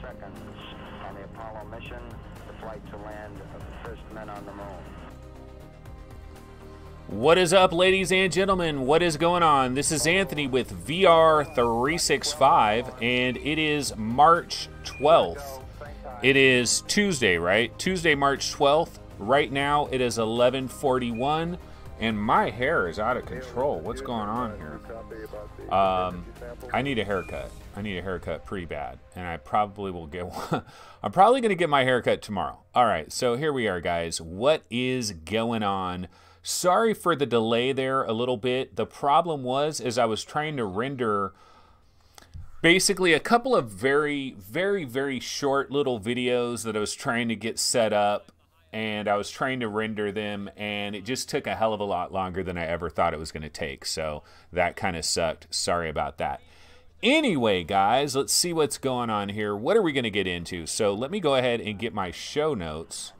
seconds on the Apollo mission, the flight to land of the first men on the moon. What is up, ladies and gentlemen? What is going on? This is Anthony with VR365, and it is March 12th. It is Tuesday, right? Tuesday, March 12th. Right now, it is 11:41, and my hair is out of control. What's going on here? I need a haircut. I need a haircut pretty bad, and I probably will get one. I'm probably going to get my haircut tomorrow. All right, so here we are, guys. What is going on? Sorry for the delay there a little bit. The problem was, as I was trying to render basically a couple of very short little videos that I was trying to get set up, and I was trying to render them, and it just took a hell of a lot longer than I ever thought it was going to take. So that kind of sucked. Sorry about that. Anyway, guys, let's see what's going on here. What are we going to get into? So let me go ahead and get my show notes.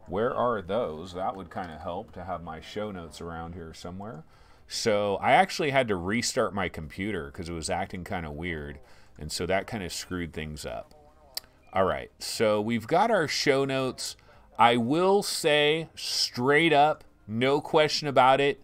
Where are those? That would kind of help to have my show notes around here somewhere. So I actually had to restart my computer because it was acting kind of weird. And so that kind of screwed things up. All right, so we've got our show notes. I will say straight up, no question about it,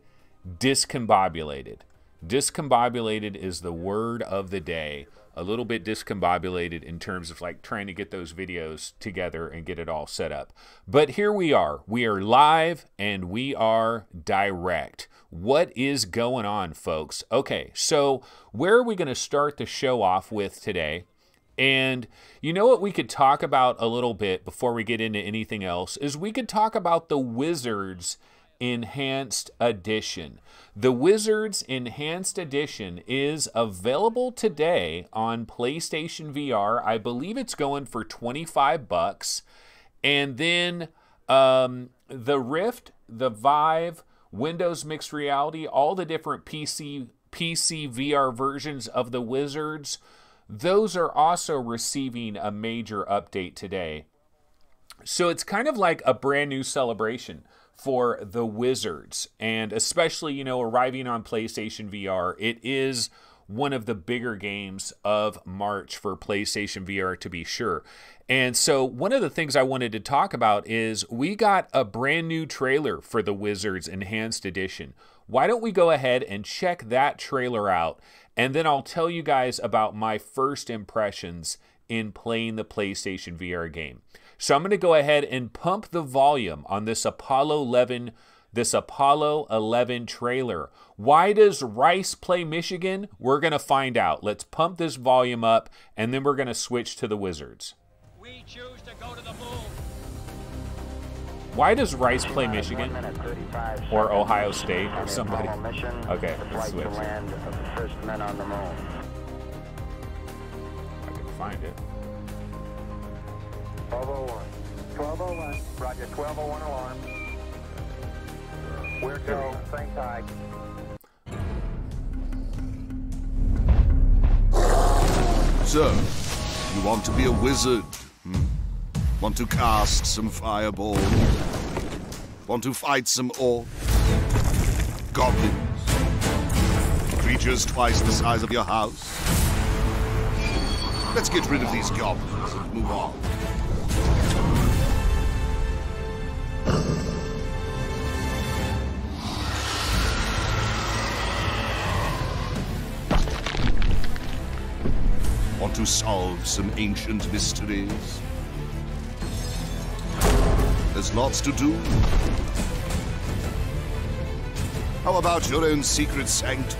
discombobulated. Discombobulated is the word of the day. A little bit discombobulated in terms of like trying to get those videos together and get it all set up. But here we are. We are live and we are direct. What is going on, folks? Okay, so where are we going to start the show off with today? And you know what we could talk about a little bit before we get into anything else is we could talk about the Wizards Enhanced Edition. The Wizards Enhanced Edition is available today on PlayStation VR. I believe it's going for $25. And then the Rift, the Vive, Windows Mixed Reality, all the different PC VR versions of the Wizards, those are also receiving a major update today. So it's kind of like a brand new celebration for the Wizards, and especially, you know, arriving on PlayStation VR. It is one of the bigger games of March for PlayStation VR, to be sure. And so one of the things I wanted to talk about is we got a brand new trailer for the Wizards Enhanced Edition. Why don't we go ahead and check that trailer out, and then I'll tell you guys about my first impressions in playing the PlayStation VR game. So I'm going to go ahead and pump the volume on this Apollo 11 trailer. Why does Rice play Michigan? We're going to find out. Let's pump this volume up, and then we're going to switch to the Wizards. We choose to go to the moon. Why does Rice play Michigan? Or Ohio State or somebody? Okay, let's switch. I can find it. 1201. 1201. Roger, 1201 alarm. We're go. Same tide. So, you want to be a wizard? Want to cast some fireballs? Want to fight some orcs? Goblins? Creatures twice the size of your house? Let's get rid of these goblins and move on. Want to solve some ancient mysteries? There's lots to do. How about your own secret sanctum?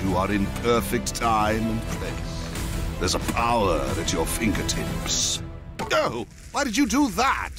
You are in perfect time and place. There's a power at your fingertips. Oh, why did you do that?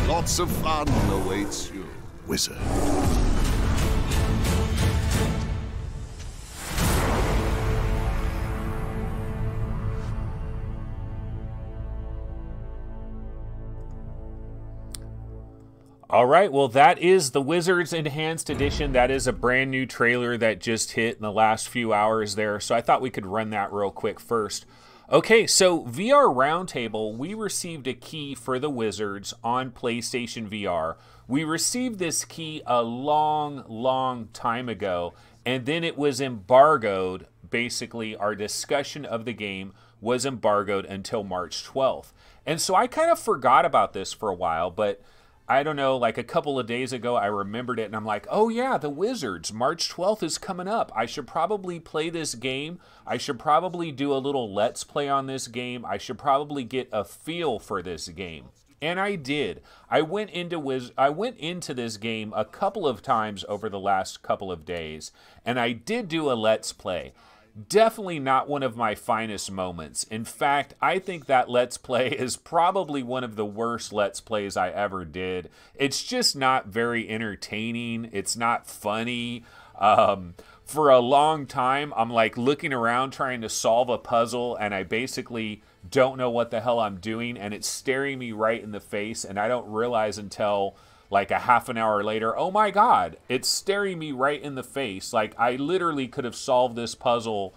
Lots of fun awaits you, wizard. All right, well, that is the Wizards Enhanced Edition. That is a brand new trailer that just hit in the last few hours there, so I thought we could run that real quick first. Okay, so VR Roundtable, we received a key for the Wizards on PlayStation VR. We received this key a long time ago, and then it was embargoed. Basically, our discussion of the game was embargoed until March 12th. And so I kind of forgot about this for a while, but I don't know, like a couple of days ago, I remembered it, and I'm like, oh yeah, the Wizards, March 12th is coming up. I should probably play this game. I should probably do a little Let's Play on this game. I should probably get a feel for this game. And I did. I went into this game a couple of times over the last couple of days, and I did do a Let's Play. Definitely not one of my finest moments. In fact, I think that Let's Play is probably one of the worst Let's Plays I ever did. It's just not very entertaining. It's not funny. For a long time, I'm like looking around trying to solve a puzzle, and I basically don't know what the hell I'm doing, and it's staring me right in the face, and I don't realize until like a half an hour later, oh my God, it's staring me right in the face. Like I literally could have solved this puzzle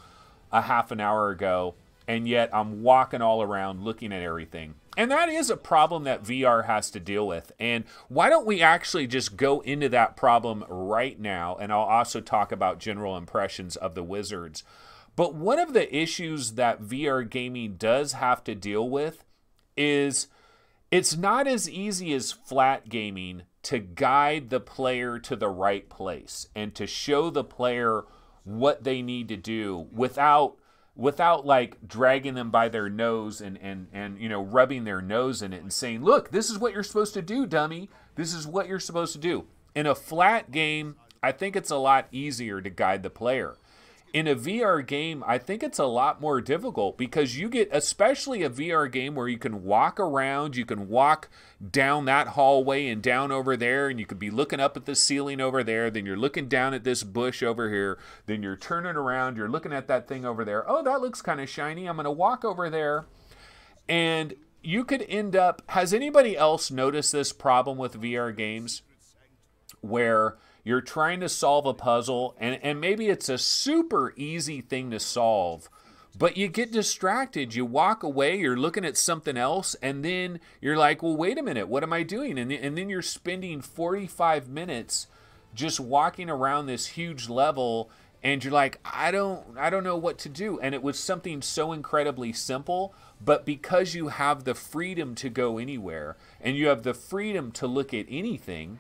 a half an hour ago, and yet I'm walking all around looking at everything. And that is a problem that VR has to deal with. And why don't we actually just go into that problem right now, and I'll also talk about general impressions of the Wizards. But one of the issues that VR gaming does have to deal with is it's not as easy as flat gaming to guide the player to the right place and to show the player what they need to do without like dragging them by their nose and you know, rubbing their nose in it and saying, look, this is what you're supposed to do, dummy. This is what you're supposed to do. In a flat game, I think it's a lot easier to guide the player. In a VR game, I think it's a lot more difficult because you get, especially a VR game where you can walk around, you can walk down that hallway and down over there, and you could be looking up at the ceiling over there, then you're looking down at this bush over here, then you're turning around, you're looking at that thing over there. Oh, that looks kind of shiny. I'm going to walk over there. And you could end up, has anybody else noticed this problem with VR games where you're trying to solve a puzzle, and maybe it's a super easy thing to solve, but you get distracted, you walk away, you're looking at something else, and then you're like, well, wait a minute, what am I doing? And then you're spending 45 minutes just walking around this huge level, and you're like, I don't know what to do. And it was something so incredibly simple, but because you have the freedom to go anywhere, and you have the freedom to look at anything,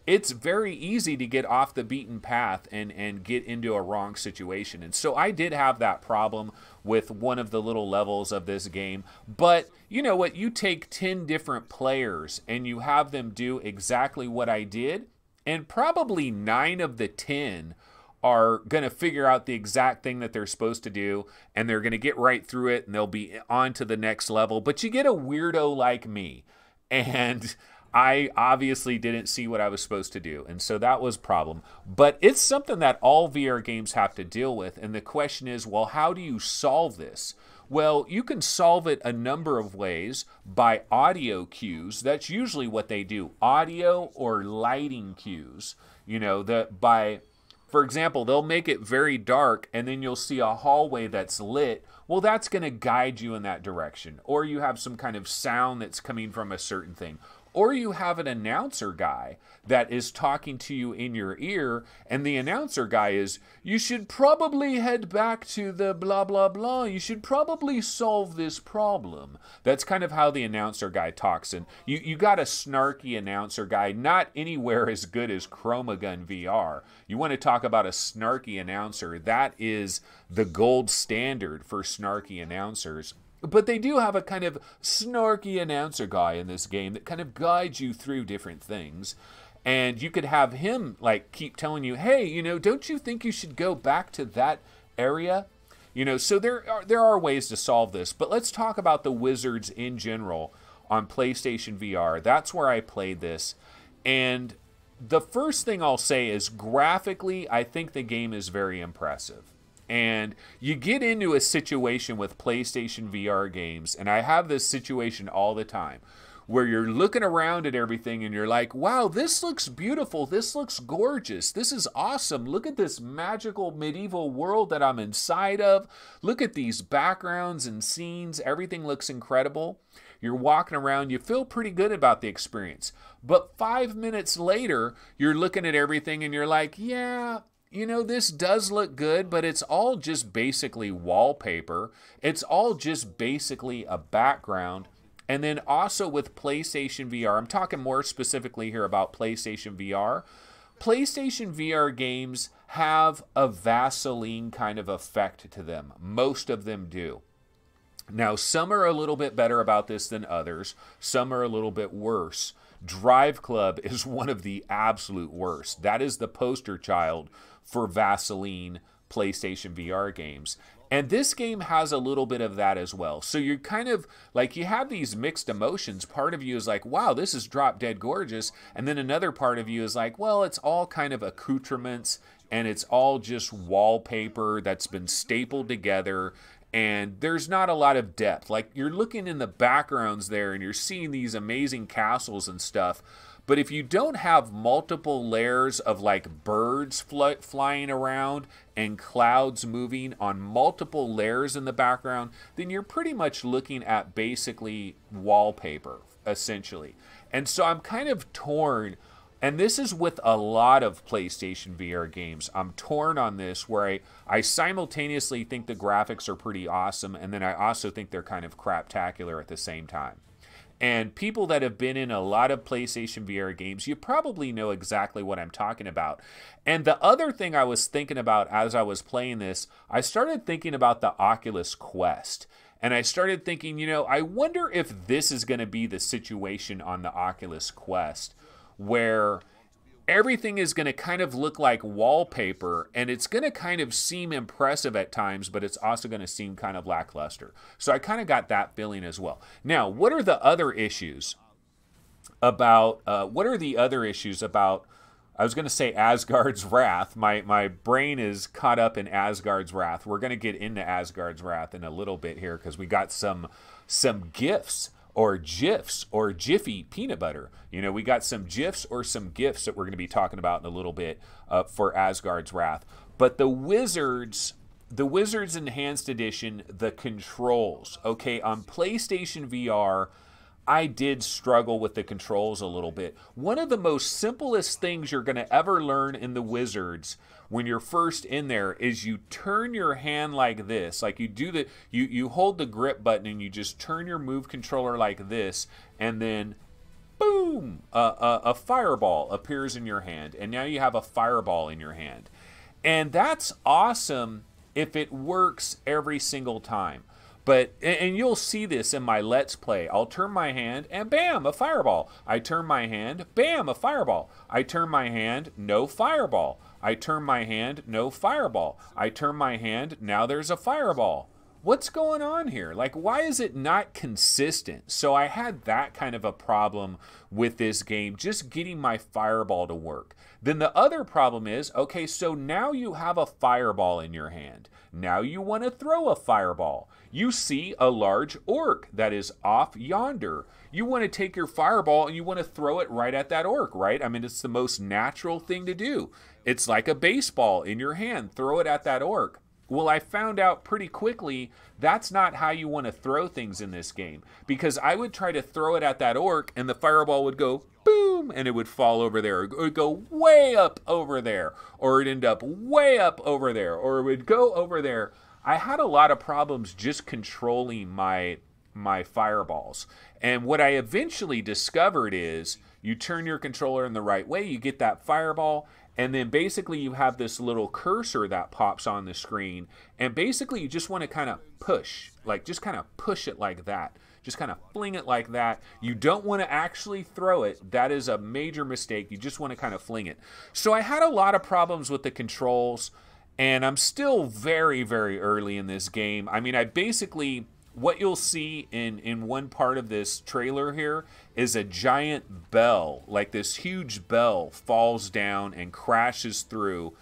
it's very easy to get off the beaten path and get into a wrong situation. And so I did have that problem with one of the little levels of this game. But you know what? You take 10 different players and you have them do exactly what I did, and probably 9 of the 10 are going to figure out the exact thing that they're supposed to do, and they're going to get right through it, and they'll be on to the next level. But you get a weirdo like me, and I obviously didn't see what I was supposed to do, and so that was a problem. But it's something that all VR games have to deal with, and the question is, well, how do you solve this? Well, you can solve it a number of ways by audio cues. That's usually what they do, audio or lighting cues. You know, for example, they'll make it very dark, and then you'll see a hallway that's lit. Well, that's going to guide you in that direction. Or you have some kind of sound that's coming from a certain thing. Or you have an announcer guy that is talking to you in your ear, and the announcer guy is, you should probably head back to the blah, blah, blah. You should probably solve this problem. That's kind of how the announcer guy talks. And you got a snarky announcer guy, not anywhere as good as Chromagun VR. You want to talk about a snarky announcer, that is the gold standard for snarky announcers. But they do have a kind of snarky announcer guy in this game that kind of guides you through different things. And you could have him like keep telling you, hey, you know, don't you think you should go back to that area? You know, so there are ways to solve this. But let's talk about the Wizards in general on PlayStation VR. That's where I played this. And the first thing I'll say is graphically, I think the game is very impressive. And you get into a situation with PlayStation VR games, and I have this situation all the time, where you're looking around at everything and you're like, wow, this looks beautiful. This looks gorgeous. This is awesome. Look at this magical medieval world that I'm inside of. Look at these backgrounds and scenes. Everything looks incredible. You're walking around. You feel pretty good about the experience. But 5 minutes later, you're looking at everything and you're like, yeah, you know, this does look good, but it's all just basically wallpaper. It's all just basically a background. And then also with PlayStation VR, I'm talking more specifically here about PlayStation VR. PlayStation VR games have a Vaseline kind of effect to them. Most of them do. Now, some are a little bit better about this than others. Some are a little bit worse. Drive Club is one of the absolute worst. That is the poster child for Vaseline PlayStation VR games. And this game has a little bit of that as well. So you're kind of like, you have these mixed emotions. Part of you is like, wow, this is drop dead gorgeous. And then another part of you is like, well, it's all kind of accoutrements and it's all just wallpaper that's been stapled together. And there's not a lot of depth. Like, you're looking in the backgrounds there and you're seeing these amazing castles and stuff. But if you don't have multiple layers of like birds flying around and clouds moving on multiple layers in the background, then you're pretty much looking at basically wallpaper, essentially. And so I'm kind of torn. And this is with a lot of PlayStation VR games. I'm torn on this, where I simultaneously think the graphics are pretty awesome, and then I also think they're kind of craptacular at the same time. And people that have been in a lot of PlayStation VR games, you probably know exactly what I'm talking about. And the other thing I was thinking about as I was playing this, I started thinking about the Oculus Quest. And I started thinking, you know, I wonder if this is going to be the situation on the Oculus Quest, where everything is going to kind of look like wallpaper, and it's going to kind of seem impressive at times, but it's also going to seem kind of lackluster. So I kind of got that feeling as well. Now, what are the other issues about, I was going to say Asgard's Wrath. My brain is caught up in Asgard's Wrath. We're going to get into Asgard's Wrath in a little bit here, because we got some GIFs or GIFs or Jiffy peanut butter. You know, we got some GIFs or some GIFs that we're going to be talking about in a little bit for Asgard's Wrath. But the Wizards Enhanced Edition, the controls, okay, on PlayStation VR, I did struggle with the controls a little bit. One of the most simplest things you're going to ever learn in the Wizards when you're first in there is you turn your hand like this. Like you hold the grip button and you just turn your move controller like this, and then boom, a fireball appears in your hand, and now you have a fireball in your hand. And that's awesome if it works every single time. But, and you'll see this in my Let's Play. I'll turn my hand and bam, a fireball. I turn my hand, bam, a fireball. I turn my hand, no fireball. I turn my hand, no fireball. I turn my hand, now there's a fireball. What's going on here? Like, why is it not consistent? So I had that kind of a problem with this game, just getting my fireball to work. Then the other problem is, okay, so now you have a fireball in your hand. Now you want to throw a fireball. You see a large orc that is off yonder. You want to take your fireball and you want to throw it right at that orc, right? I mean, it's the most natural thing to do. It's like a baseball in your hand. Throw it at that orc. Well, I found out pretty quickly that's not how you want to throw things in this game, because I would try to throw it at that orc and the fireball would go boom and it would fall over there. It would go way up over there, or it'd end up way up over there, or it would go over there. I had a lot of problems just controlling my fireballs. And what I eventually discovered is you turn your controller in the right way, you get that fireball, and then basically you have this little cursor that pops on the screen, and basically you just want to kind of push, like just kind of push it like that. Just kind of fling it like that. You don't want to actually throw it. That is a major mistake. You just want to kind of fling it. So I had a lot of problems with the controls, and I'm still very, very early in this game. I mean, I basically, what you'll see in one part of this trailer here is a giant bell, like this huge bell falls down and crashes through,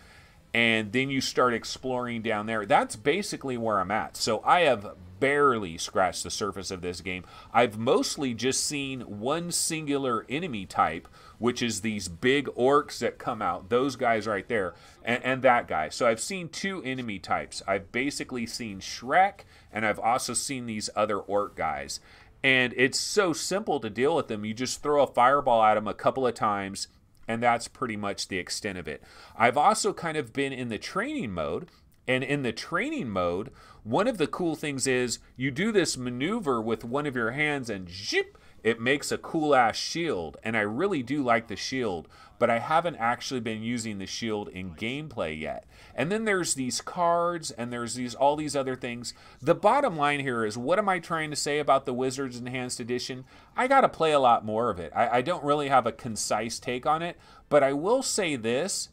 and then you start exploring down there. That's basically where I'm at. So I have barely scratched the surface of this game. I've mostly just seen one singular enemy type, which is these big orcs that come out, those guys right there, and that guy. So I've seen two enemy types. I've basically seen Shrek, and I've also seen these other orc guys. And it's so simple to deal with them. You just throw a fireball at them a couple of times, and that's pretty much the extent of it. I've also kind of been in the training mode, and in the training mode, one of the cool things is you do this maneuver with one of your hands and zip, it makes a cool ass shield. And I really do like the shield, but I haven't actually been using the shield in gameplay yet. And then there's these cards and there's all these other things. The bottom line here is, what am I trying to say about the Wizards Enhanced Edition? I got to play a lot more of it. I don't really have a concise take on it, but I will say this.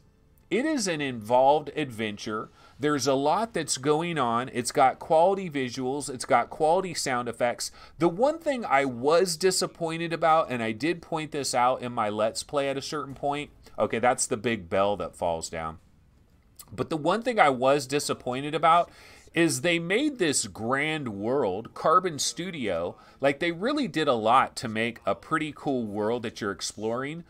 It is an involved adventure. There's a lot that's going on. It's got quality visuals. It's got quality sound effects. The one thing I was disappointed about, and I did point this out in my Let's Play at a certain point. Okay, that's the big bell that falls down. But the one thing I was disappointed about is they made this grand world, Carbon Studio, like they really did a lot to make a pretty cool world that you're exploring.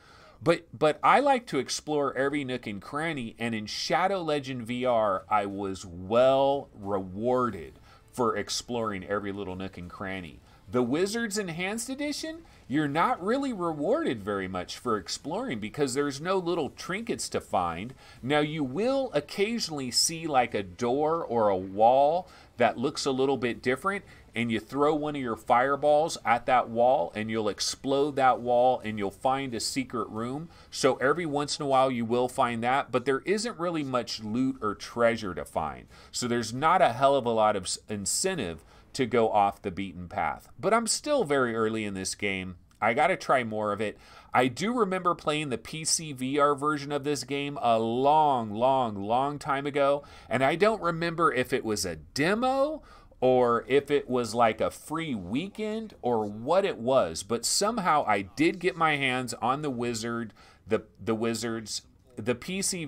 But I like to explore every nook and cranny, and in Shadow Legend VR, I was well rewarded for exploring every little nook and cranny. The Wizards Enhanced Edition, you're not really rewarded very much for exploring because there's no little trinkets to find. Now, you will occasionally see like a door or a wall that looks a little bit different, and you throw one of your fireballs at that wall and you'll explode that wall and you'll find a secret room. So every once in a while you will find that, but there isn't really much loot or treasure to find. So there's not a hell of a lot of incentive to go off the beaten path. But I'm still very early in this game. I got to try more of it. I do remember playing the PC VR version of this game a long time ago, and I don't remember if it was a demo or if it was like a free weekend or what it was, but somehow I did get my hands on the Wizards, the PC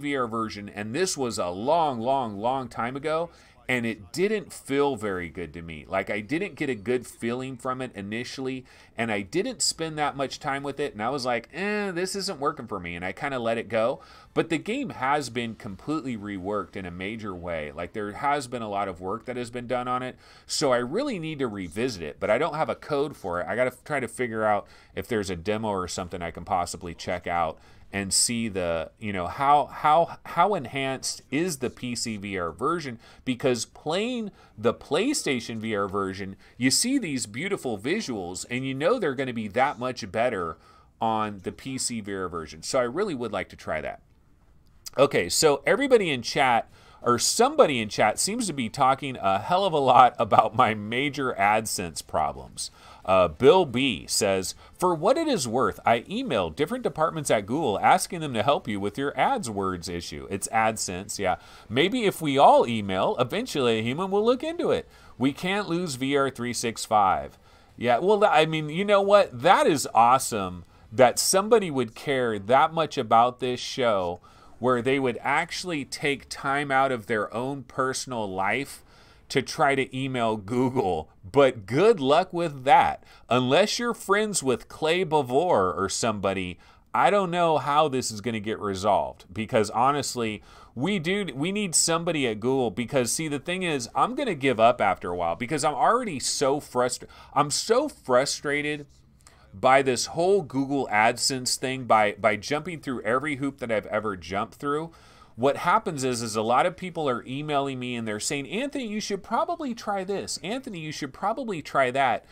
VR version, and this was a long time ago, and it didn't feel very good to me. Like, I didn't get a good feeling from it initially, and I didn't spend that much time with it, and I was like, this isn't working for me, and I kind of let it go. But the game has been completely reworked in a major way. Like, there has been a lot of work that has been done on it, so I really need to revisit it, but I don't have a code for it. I got to try to figure out if there's a demo or something I can possibly check out and see the, how enhanced is the PC VR version, because playing the PlayStation VR version, you see these beautiful visuals and you know they're going to be that much better on the PC VR version. So I really would like to try that. Okay, so everybody in chat, or somebody in chat, seems to be talking a hell of a lot about my major AdSense problems. Bill B says, for what it is worth, I emailed different departments at Google asking them to help you with your AdWords issue. It's AdSense, yeah. Maybe if we all email, eventually a human will look into it. We can't lose VR 365. Yeah, well, I mean, you know what? That is awesome that somebody would care that much about this show where they would actually take time out of their own personal life to try to email Google. But good luck with that. Unless you're friends with Clay Bavor or somebody, I don't know how this is going to get resolved. Because honestly, we need somebody at Google, because see, the thing is, I'm going to give up after a while because I'm already so frustrated. I'm so frustrated by this whole Google AdSense thing, by jumping through every hoop that I've ever jumped through. What happens is a lot of people are emailing me and they're saying, Anthony, you should probably try this. Anthony, you should probably try that.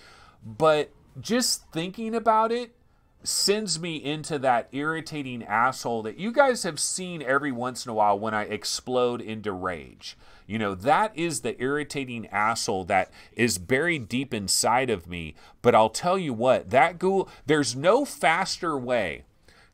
But just thinking about it sends me into that irritating asshole that you guys have seen every once in a while when I explode into rage. You know, that is the irritating asshole that is buried deep inside of me. But I'll tell you what, that Google, there's no faster way.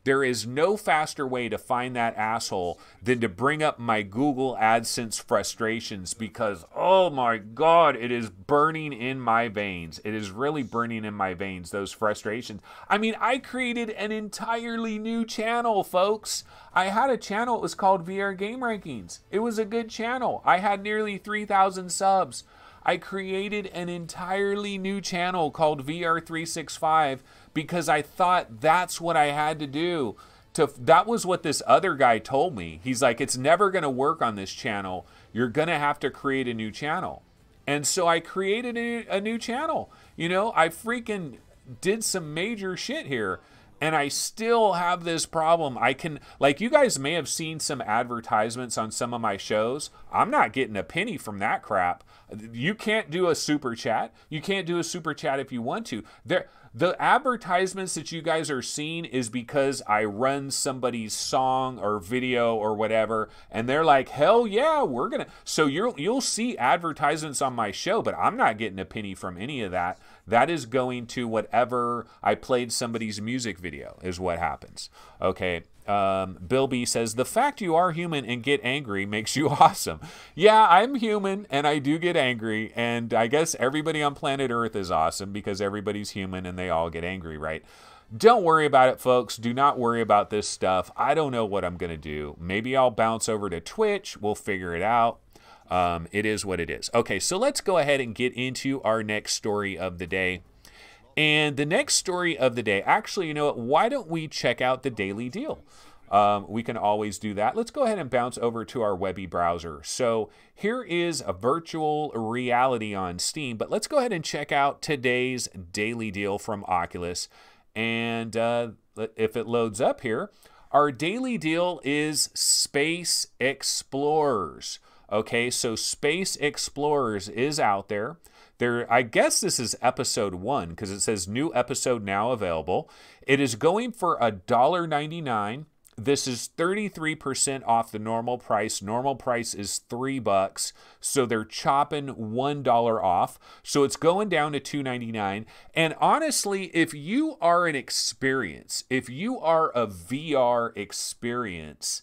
There is no faster way to find that asshole than to bring up my Google AdSense frustrations, because, oh my God, it is burning in my veins. It is really burning in my veins, those frustrations. I mean, I created an entirely new channel, folks. I had a channel, it was called VR Game Rankings. It was a good channel. I had nearly 3,000 subs. I created an entirely new channel called VR365 because I thought that's what I had to do. That was what this other guy told me. He's like, it's never going to work on this channel. You're going to have to create a new channel. And so I created a new channel. You know, I freaking did some major shit here. And I still have this problem. I can, like, you guys may have seen some advertisements on some of my shows. I'm not getting a penny from that crap. You can't do a super chat. You can't do a super chat if you want to. The advertisements that you guys are seeing is because I run somebody's song or video or whatever, and they're like, hell yeah, we're gonna. So you'll see advertisements on my show, but I'm not getting a penny from any of that. That is going to whatever I played somebody's music video is what happens. Okay. Bill B says, the fact you are human and get angry makes you awesome. Yeah, I'm human and I do get angry. And I guess everybody on planet Earth is awesome because everybody's human and they all get angry, right? Don't worry about it, folks. Do not worry about this stuff. I don't know what I'm going to do. Maybe I'll bounce over to Twitch. We'll figure it out. It is what it is. Okay, so let's go ahead and get into our next story of the day. And the next story of the day, actually, you know what? Why don't we check out the daily deal? We can always do that. Let's go ahead and bounce over to our Webby browser. So here is a virtual reality on Steam, but let's go ahead and check out today's daily deal from Oculus. And if it loads up here, our daily deal is Space Explorers. Okay, so Space Explorers is out there. I guess this is episode 1 because it says new episode now available. It is going for $1.99. This is 33% off the normal price. Normal price is $3, so they're chopping $1 off. So it's going down to $2.99. And honestly, if you are an experience, if you are a VR experience,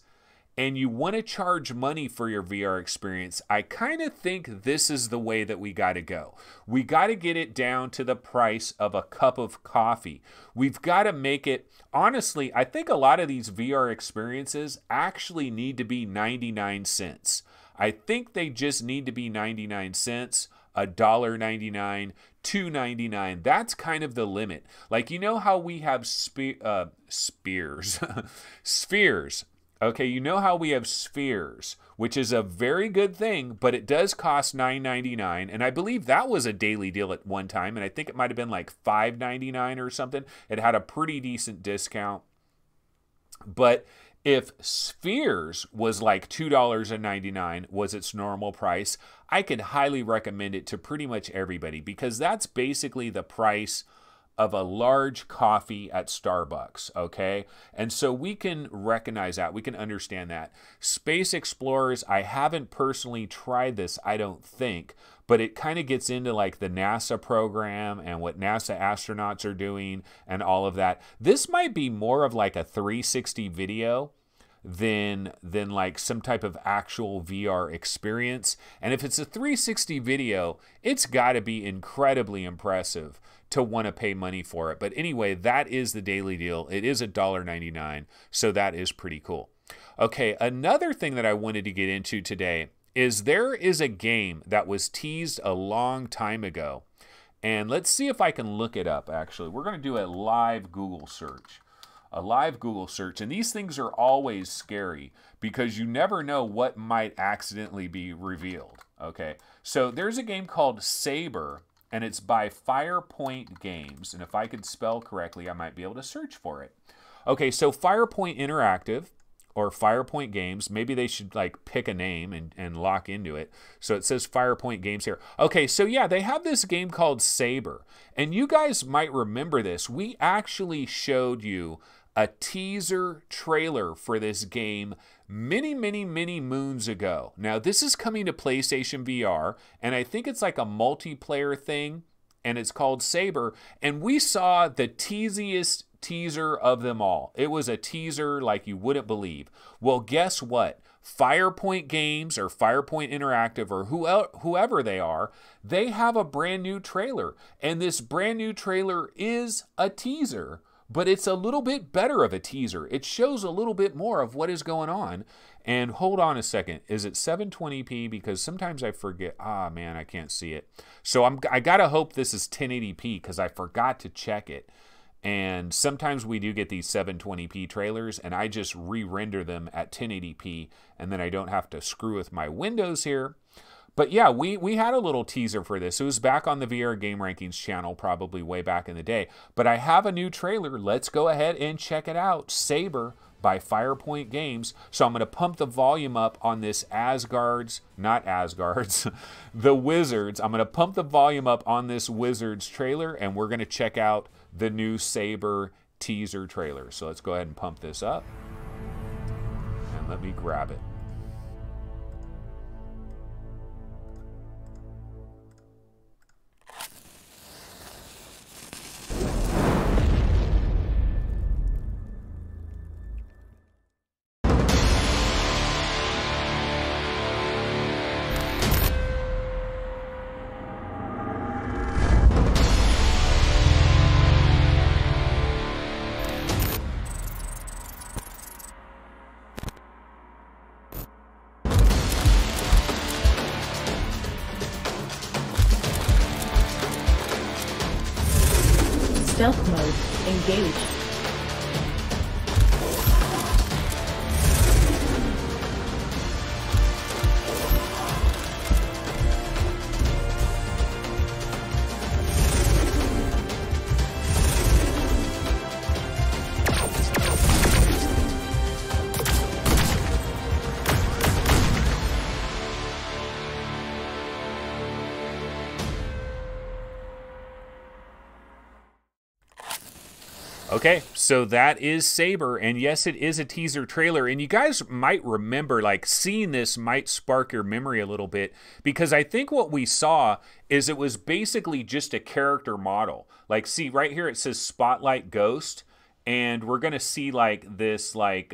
and you want to charge money for your VR experience, I kind of think this is the way that we got to go. We got to get it down to the price of a cup of coffee. We've got to make it, honestly, I think a lot of these VR experiences actually need to be 99 cents. I think they just need to be 99 cents, $1.99, $2.99. That's kind of the limit. Like, you know how we have spheres. Okay, you know how we have spheres, which is a very good thing, but it does cost $9.99, and I believe that was a daily deal at one time, and I think it might have been like $5.99 or something. It had a pretty decent discount. But if spheres was like $2.99 was its normal price, I could highly recommend it to pretty much everybody because that's basically the price of a large coffee at Starbucks, okay? And so we can recognize that. We can understand that. Space Explorers, I haven't personally tried this, I don't think, but it kind of gets into like the NASA program and what NASA astronauts are doing and all of that. This might be more of like a 360 video than like some type of actual VR experience. And if it's a 360 video, it's got to be incredibly impressive to want to pay money for it. But anyway, that is the daily deal. It is $1.99, so that is pretty cool. Okay, another thing that I wanted to get into today is there is a game that was teased a long time ago. And let's see if I can look it up, actually. We're going to do a live Google search. A live Google search. And these things are always scary because you never know what might accidentally be revealed. Okay, so there's a game called SABRE, and it's by Firepoint Games. And if I could spell correctly, I might be able to search for it. Okay, so Firepoint Interactive or Firepoint Games, maybe they should like pick a name and lock into it. So it says Firepoint Games here. Okay, so yeah, they have this game called SABRE. And you guys might remember this. We actually showed you a teaser trailer for this game many moons ago. Now, this is coming to PlayStation VR, and I think it's like a multiplayer thing, and it's called SABRE, and we saw the teasiest teaser of them all. It was a teaser like you wouldn't believe. Well, guess what? Firepoint Games or Firepoint Interactive or whoever they are, they have a brand new trailer, and this brand new trailer is a teaser but it's a little bit better of a teaser. It shows a little bit more of what is going on. And hold on a second, is it 720p? Because sometimes I forget. Ah, man, I can't see it. So I gotta hope this is 1080p because I forgot to check it. And sometimes we do get these 720p trailers, and I just re-render them at 1080p, and then I don't have to screw with my windows here. But yeah, we had a little teaser for this. It was back on the VR Game Rankings channel, probably way back in the day. But I have a new trailer. Let's go ahead and check it out. SABRE by Firepoint Games. So I'm going to pump the volume up on this the Wizards. I'm going to pump the volume up on this Wizards trailer, and we're going to check out the new SABRE teaser trailer. So let's go ahead and pump this up. And let me grab it. Stealth mode engaged. Okay, so that is SABRE, and yes, it is a teaser trailer, and you guys might remember, like, seeing this might spark your memory a little bit, because I think what we saw is it was basically just a character model. Like, see, right here it says Spotlight Ghost, and we're going to see, like, this, like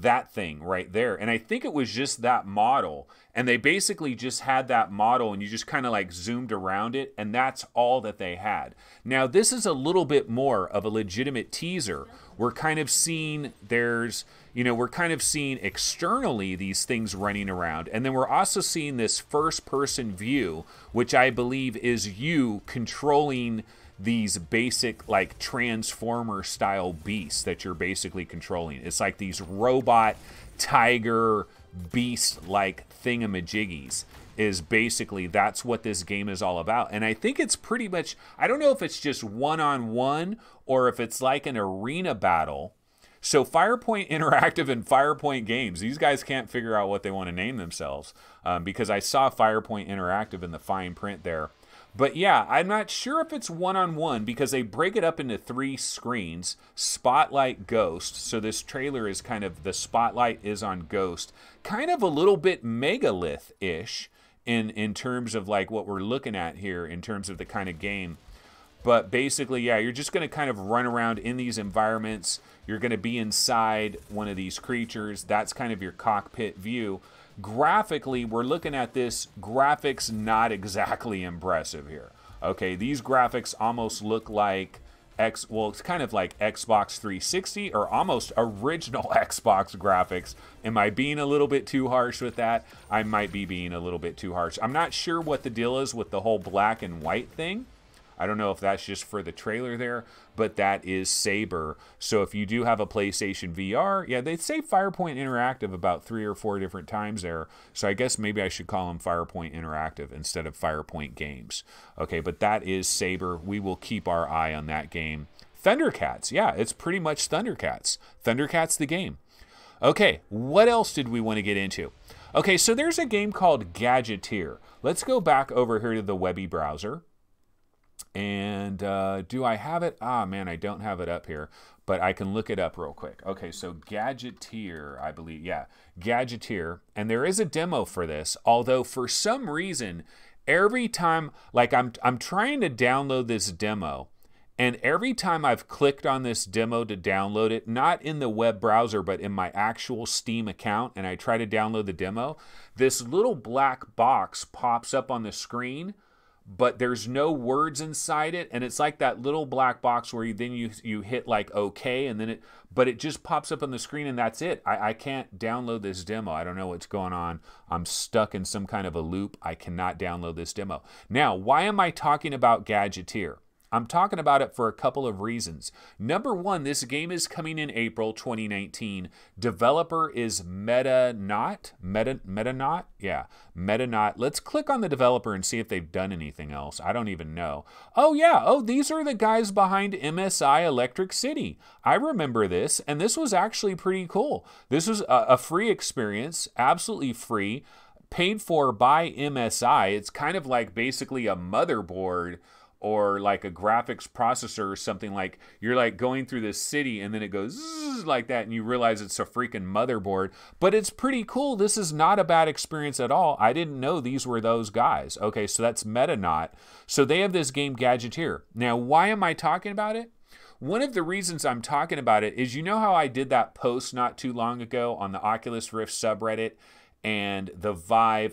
that thing right there. And I think it was just that model. And they basically just had that model and you just kind of like zoomed around it. And that's all that they had. Now, this is a little bit more of a legitimate teaser. We're kind of seeing we're kind of seeing externally these things running around. And then we're also seeing this first person view, which I believe is you controlling these basic like transformer style beasts that you're basically controlling. It's like these robot tiger beast like thingamajiggies is basically, that's what this game is all about. And I think it's pretty much, I don't know if it's just one-on-one or if it's like an arena battle. So Firepoint Interactive and Firepoint Games, these guys can't figure out what they want to name themselves because I saw Firepoint Interactive in the fine print there. But yeah, I'm not sure if it's one-on-one because they break it up into 3 screens. Spotlight, Ghost. So this trailer is kind of, the spotlight is on Ghost. Kind of a little bit megalith-ish in terms of like what we're looking at here in terms of the kind of game. But basically, yeah, you're just going to kind of run around in these environments. You're going to be inside one of these creatures. That's kind of your cockpit view. Graphically, we're looking at this, graphics not exactly impressive here. Okay, these graphics almost look like it's kind of like Xbox 360 or almost original Xbox graphics. Am I being a little bit too harsh with that? I might be being a little bit too harsh. I'm not sure what the deal is with the whole black and white thing. I don't know if that's just for the trailer there, but that is SABRE. So if you do have a PlayStation VR, yeah, they say Firepoint Interactive about 3 or 4 different times there. So I guess maybe I should call them Firepoint Interactive instead of Firepoint Games. Okay, but that is SABRE. We will keep our eye on that game. Thundercats, yeah, it's pretty much Thundercats. Thundercats the game. Okay, what else did we want to get into? Okay, so there's a game called Gadgeteer. Let's go back over here to the Webby browser. And do I have it? Ah, man, I don't have it up here, but I can look it up real quick. Okay, so Gadgeteer, I believe, yeah, Gadgeteer. And there is a demo for this, although for some reason, every time, like I'm trying to download this demo, and every time I've clicked on this demo to download it, not in the web browser, but in my actual Steam account, and I try to download the demo, this little black box pops up on the screen, but there's no words inside it, and it's like that little black box where you hit like OK, and then but it just pops up on the screen, and that's it. I can't download this demo. I don't know what's going on. I'm stuck in some kind of a loop. I cannot download this demo. Now, why am I talking about Gadgeteer? I'm talking about it for a couple of reasons. Number one, this game is coming in April 2019. Developer is Metanaut. Metanaut? Yeah, Metanaut. Let's click on the developer and see if they've done anything else. I don't even know. Oh, yeah. Oh, these are the guys behind MSI Electric City. I remember this, and this was actually pretty cool. This was a free experience, absolutely free, paid for by MSI. It's kind of like basically a motherboard or like a graphics processor or something. Like you're like going through this city and then it goes zzz like that and you realize it's a freaking motherboard. But it's pretty cool. This is not a bad experience at all. I didn't know these were those guys. Okay, so that's Metanaut. So they have this game Gadgeteer. Now, why am I talking about it? One of the reasons I'm talking about it is, you know how I did that post not too long ago on the Oculus Rift subreddit and the Vive_VR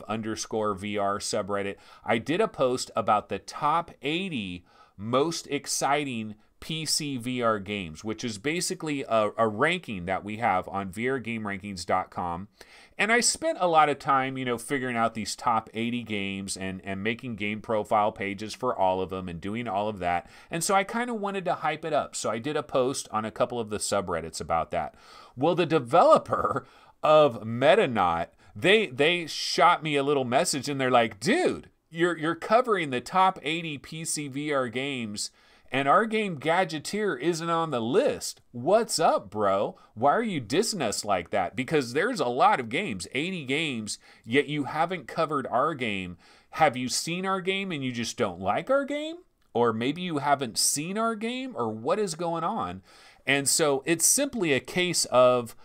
subreddit? I did a post about the top 80 most exciting PC VR games, which is basically a ranking that we have on VRGameRankings.com. And I spent a lot of time, you know, figuring out these top 80 games and making game profile pages for all of them and doing all of that. And so I kind of wanted to hype it up. So I did a post on a couple of the subreddits about that. Well, the developer of Metanaut, they shot me a little message and they're like, dude, you're covering the top 80 PC VR games and our game Gadgeteer isn't on the list. What's up, bro? Why are you dissing us like that? Because there's a lot of games, 80 games, yet you haven't covered our game. Have you seen our game and you just don't like our game? Or maybe you haven't seen our game, or what is going on? And so it's simply a case of,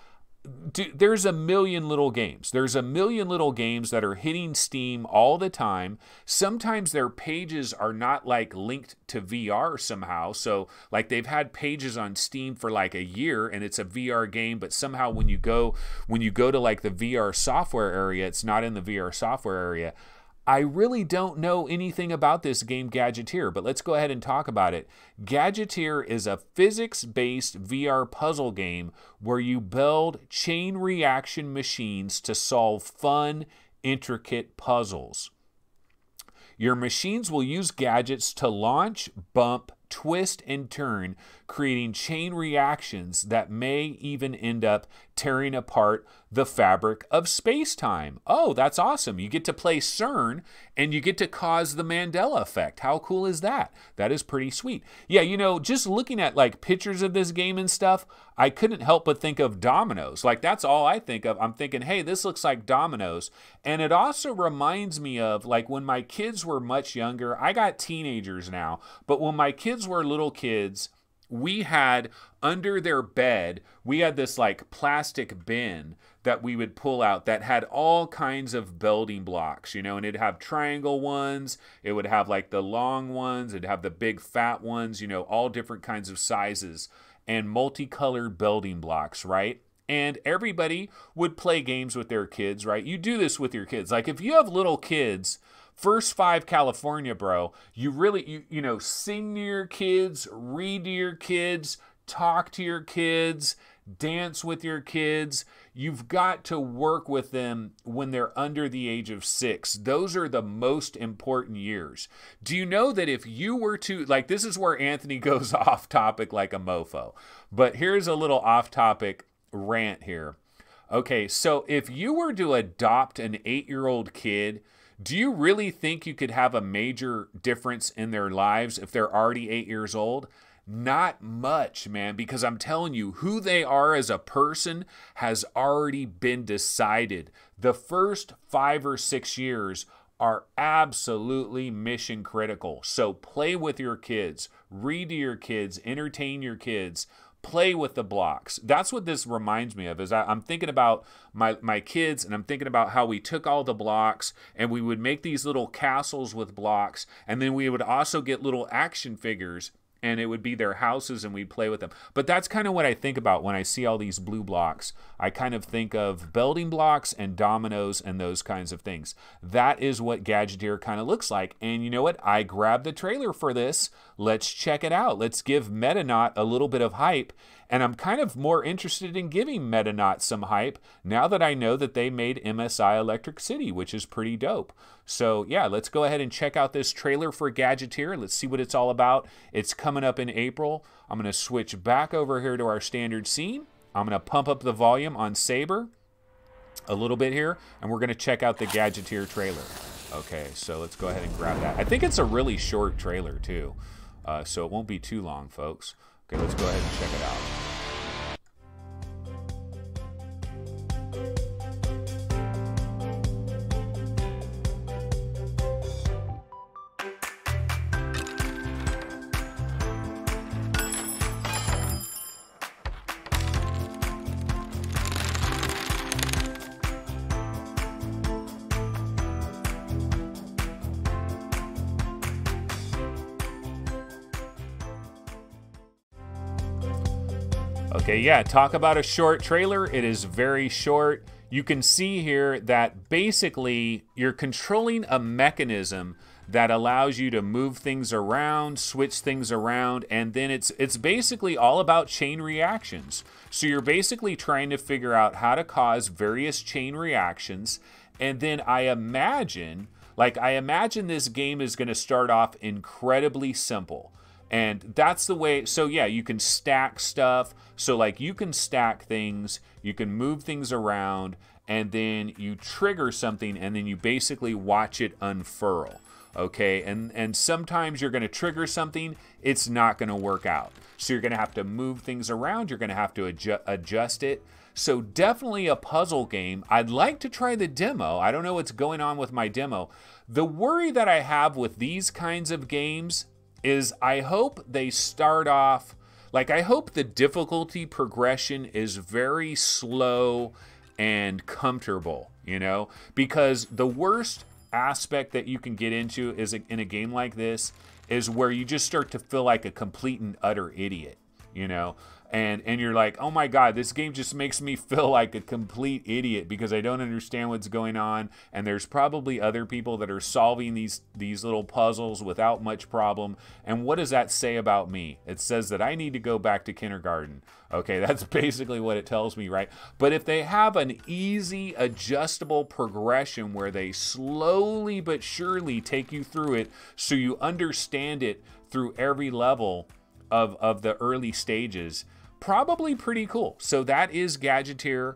dude, there's a million little games. There's a million little games that are hitting Steam all the time. Sometimes their pages are not like linked to VR somehow. So like they've had pages on Steam for like a year and it's a VR game, but somehow when you go to like the VR software area, it's not in the VR software area. I really don't know anything about this game Gadgeteer, but let's go ahead and talk about it. Gadgeteer is a physics-based VR puzzle game where you build chain reaction machines to solve fun, intricate puzzles. Your machines will use gadgets to launch, bump, twist, and turn, creating chain reactions that may even end up tearing apart the fabric of space-time. Oh, that's awesome. You get to play CERN and you get to cause the Mandela effect. How cool is that? That is pretty sweet. Yeah, you know, just looking at like pictures of this game and stuff, I couldn't help but think of dominoes. Like that's all I think of. I'm thinking, hey, this looks like dominoes. And it also reminds me of like when my kids were much younger. I got teenagers now, but when my kids were little kids, we had under their bed, we had this like plastic bin that we would pull out that had all kinds of building blocks, you know, and it'd have triangle ones, it would have like the long ones, it'd have the big fat ones, you know, all different kinds of sizes and multicolored building blocks, right? And everybody would play games with their kids, right? You do this with your kids. Like if you have little kids, First 5 California, bro, you really, you know, sing to your kids, read to your kids, talk to your kids, dance with your kids. You've got to work with them when they're under the age of 6. Those are the most important years. Do you know that if you were to, like, this is where Anthony goes off topic like a mofo, but here's a little off topic rant here. Okay, so if you were to adopt an 8-year-old kid, do you really think you could have a major difference in their lives if they're already 8 years old? Not much, man, because I'm telling you, who they are as a person has already been decided. The first 5 or 6 years are absolutely mission critical. So play with your kids, read to your kids, entertain your kids, play with the blocks. That's what this reminds me of, is I'm thinking about my kids, and I'm thinking about how we took all the blocks and we would make these little castles with blocks, and then we would also get little action figures and it would be their houses and we'd play with them. But that's kind of what I think about when I see all these blue blocks. I kind of think of building blocks and dominoes and those kinds of things. That is what Gadgeteer kind of looks like. And you know what? I grabbed the trailer for this. Let's check it out. Let's give Metanaut a little bit of hype. And I'm kind of more interested in giving Metanaut some hype now that I know that they made MSI Electric City, which is pretty dope. So yeah, let's go ahead and check out this trailer for Gadgeteer. Let's see what it's all about. It's coming up in April. I'm going to switch back over here to our standard scene. I'm going to pump up the volume on SABRE a little bit here, and we're going to check out the Gadgeteer trailer. Okay, so let's go ahead and grab that. I think it's a really short trailer too, so it won't be too long, folks. Okay, let's go ahead and check it out. Okay, yeah, talk about a short trailer. It is very short. You can see here that basically you're controlling a mechanism that allows you to move things around, switch things around, and then it's basically all about chain reactions. So you're basically trying to figure out how to cause various chain reactions, and then I imagine this game is going to start off incredibly simple. And that's the way, so yeah, you can stack stuff. So like you can stack things, you can move things around, and then you trigger something, and then you basically watch it unfurl. Okay, and sometimes you're going to trigger something, it's not going to work out. So you're going to have to move things around, you're going to have to adjust it. So definitely a puzzle game. I'd like to try the demo. I don't know what's going on with my demo. The worry that I have with these kinds of games is I hope they start off, like I hope the difficulty progression is very slow and comfortable, you know? Because the worst aspect that you can get into is in a game like this is where you just start to feel like a complete and utter idiot, you know? And you're like, oh my God, this game just makes me feel like a complete idiot because I don't understand what's going on. And there's probably other people that are solving these little puzzles without much problem. And what does that say about me? It says that I need to go back to kindergarten. Okay, that's basically what it tells me, right? But if they have an easy, adjustable progression where they slowly but surely take you through it so you understand it through every level of the early stages, probably pretty cool. So that is Gadgeteer.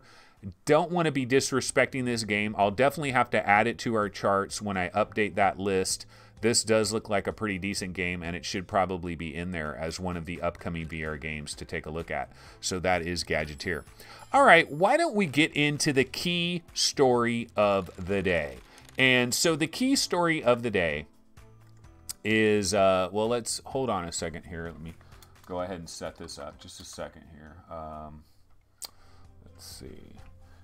Don't want to be disrespecting this game. I'll definitely have to add it to our charts when I update that list. This does look like a pretty decent game, and it should probably be in there as one of the upcoming VR games to take a look at. So that is Gadgeteer. All right, why don't we get into the key story of the day? And so the key story of the day is, well, let's hold on a second here. Let me go ahead and set this up just a second here. Let's see.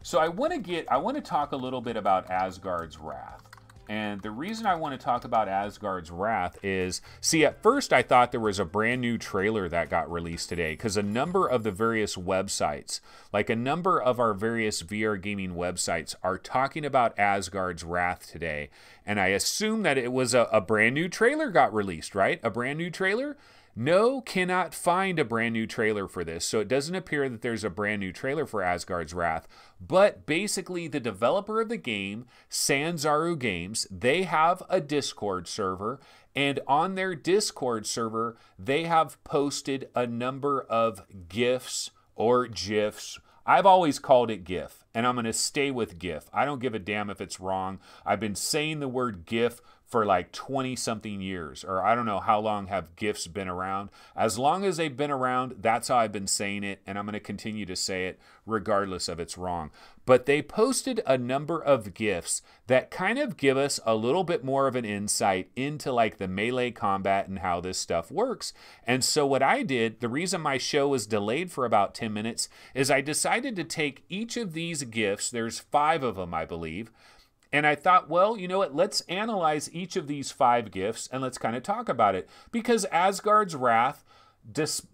So I want to talk a little bit about Asgard's Wrath. And the reason I want to talk about Asgard's Wrath is, see, at first I thought there was a brand new trailer that got released today because a number of the various websites, like a number of our various VR gaming websites, are talking about Asgard's Wrath today. And I assume that it was a brand new trailer got released, right? A brand new trailer? No, cannot find a brand new trailer for this. So it doesn't appear that there's a brand new trailer for Asgard's Wrath. But basically, the developer of the game, Sanzaru Games, they have a Discord server. And on their Discord server, they have posted a number of GIFs or GIFs. I've always called it GIF, and I'm going to stay with GIF. I don't give a damn if it's wrong. I've been saying the word GIF for like 20-something years, or I don't know how long have GIFs been around. As long as they've been around, that's how I've been saying it, and I'm going to continue to say it regardless of it's wrong. But they posted a number of GIFs that kind of give us a little bit more of an insight into like the melee combat and how this stuff works. And so what I did, the reason my show was delayed for about 10 minutes, is I decided to take each of these GIFs, there's 5 of them, I believe, and I thought, well, you know what, let's analyze each of these 5 GIFs and let's kind of talk about it. Because Asgard's Wrath,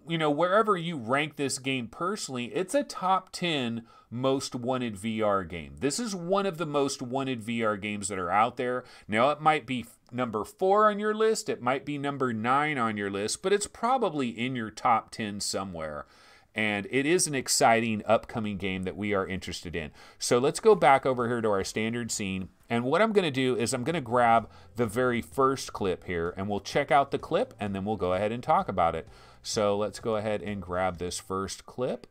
you know, wherever you rank this game personally, it's a top 10 most wanted VR game. This is one of the most wanted VR games that are out there. Now, it might be number 4 on your list, it might be number 9 on your list, but it's probably in your top 10 somewhere. And it is an exciting upcoming game that we are interested in. So let's go back over here to our standard scene. And what I'm going to do is I'm going to grab the very first clip here, and we'll check out the clip, and then we'll go ahead and talk about it. So let's go ahead and grab this first clip.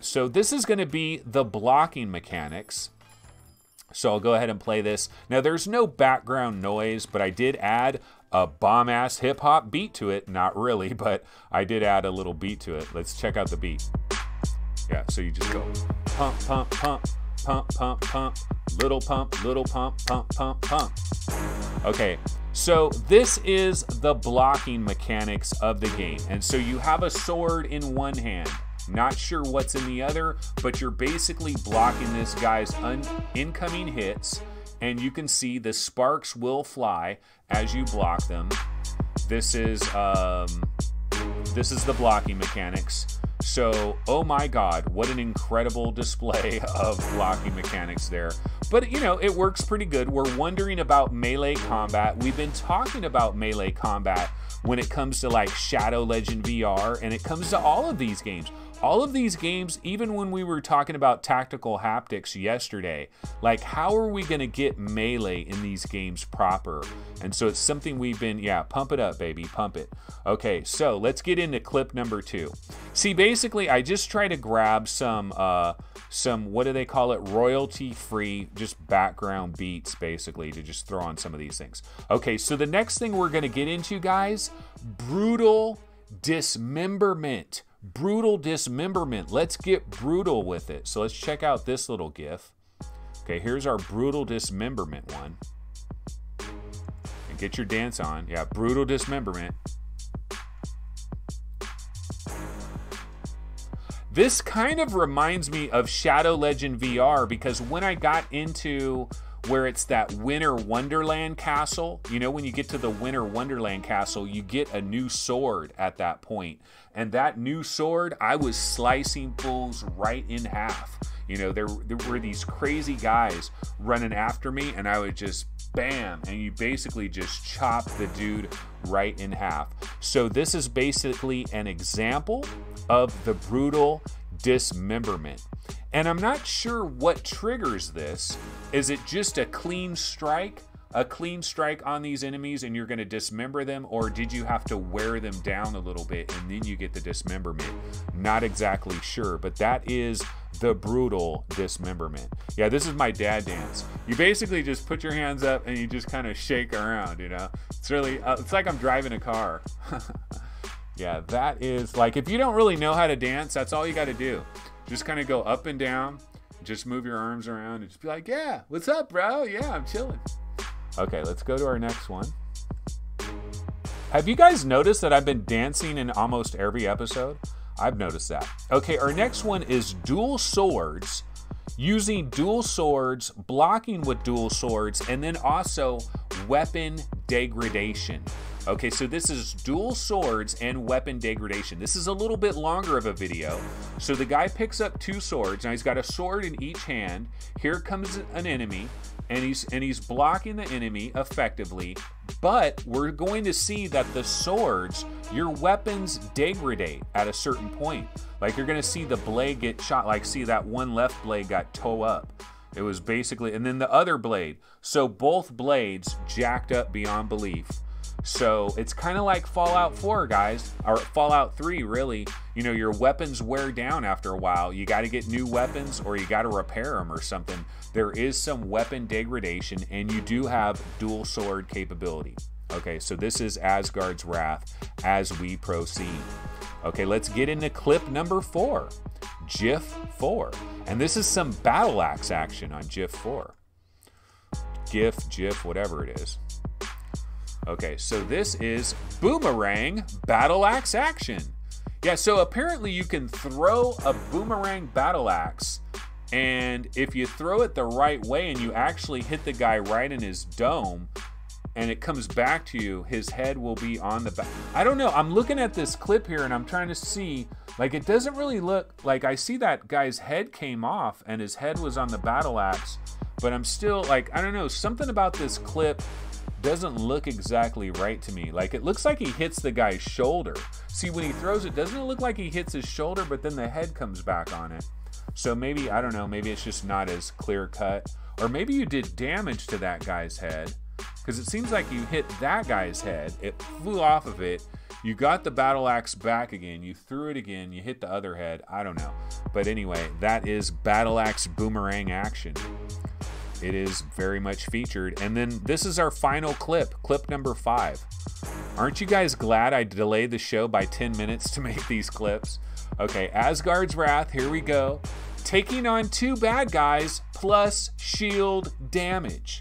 So this is going to be the blocking mechanics. So I'll go ahead and play this. Now, there's no background noise, but I did add a bomb-ass hip-hop beat to it. Not really, but I did add a little beat to it. Let's check out the beat. Yeah, so you just go pump, pump, pump, pump, pump, pump, little pump, pump, pump, pump. Okay, so this is the blocking mechanics of the game. And so you have a sword in one hand. Not sure what's in the other, but you're basically blocking this guy's incoming hits, and you can see the sparks will fly as you block them. This is the blocking mechanics. So, oh my God, what an incredible display of blocking mechanics there. But, you know, it works pretty good. We're wondering about melee combat. We've been talking about melee combat when it comes to like Shadow Legend VR, and it comes to all of these games. All of these games, even when we were talking about tactical haptics yesterday, like how are we going to get melee in these games proper? And so it's something we've been, yeah, pump it up, baby, pump it. Okay, so let's get into clip number 2. See, basically, I just try to grab some, what do they call it? Royalty-free, just background beats, basically, to just throw on some of these things. Okay, so the next thing we're going to get into, guys, brutal dismemberment. Brutal dismemberment. Let's get brutal with it. So let's check out this little GIF. Okay, here's our brutal dismemberment one. And get your dance on. Yeah, brutal dismemberment. This kind of reminds me of Shadow Legend VR, because when I got into where it's that Winter Wonderland castle, you know, when you get to the Winter Wonderland castle, you get a new sword at that point. And that new sword, I was slicing fools right in half. You know, there were these crazy guys running after me, and I would just bam, and you basically just chop the dude right in half. So this is basically an example of the brutal dismemberment. And I'm not sure what triggers this. Is it just a clean strike? A clean strike on these enemies and you're going to dismember them? Or did you have to wear them down a little bit and then you get the dismemberment? Not exactly sure, but that is the brutal dismemberment. Yeah, this is my dad dance. You basically just put your hands up and you just kind of shake around, you know? It's really, it's like I'm driving a car. Yeah, that is like, if you don't really know how to dance, that's all you got to do. Just kind of go up and down, just move your arms around and just be like, yeah, what's up, bro? Yeah, I'm chilling. Okay, let's go to our next one. Have you guys noticed that I've been dancing in almost every episode? I've noticed that. Okay, our next one is dual swords. Using dual swords, blocking with dual swords, and then also weapon degradation. Okay, so this is dual swords and weapon degradation. This is a little bit longer of a video. So the guy picks up 2 swords. Now he's got a sword in each hand. Here comes an enemy, and he's blocking the enemy effectively. But we're going to see that the swords, your weapons degrade at a certain point. Like you're going to see the blade get shot. Like see that one left blade got toe up. It was basically, and then the other blade. So both blades jacked up beyond belief. So it's kind of like Fallout 4, guys, or Fallout 3, really. You know, your weapons wear down after a while. You got to get new weapons or you got to repair them or something. There is some weapon degradation, and you do have dual sword capability. Okay, so this is Asgard's Wrath as we proceed. Okay, let's get into clip number 4, GIF 4. And this is some battle axe action on GIF 4. GIF, whatever it is. Okay, so this is boomerang battle axe action. Yeah, so apparently you can throw a boomerang battle axe, and if you throw it the right way and you actually hit the guy right in his dome, and it comes back to you, his head will be on the back. I don't know. I'm looking at this clip here and I'm trying to see, like, it doesn't really look like, I see that guy's head came off and his head was on the battle axe, but I'm still like, I don't know, something about this clip doesn't look exactly right to me. Like, it looks like he hits the guy's shoulder. See, when he throws it, doesn't it look like he hits his shoulder, but then the head comes back on it? So maybe, I don't know, maybe it's just not as clear cut. Or maybe you did damage to that guy's head, because it seems like you hit that guy's head, it flew off of it, you got the battle axe back again, you threw it again, you hit the other head, I don't know. But anyway, that is battle axe boomerang action. It is very much featured. And then this is our final clip, clip number 5. Aren't you guys glad I delayed the show by 10 minutes to make these clips? Okay, Asgard's Wrath, here we go. Taking on 2 bad guys plus shield damage.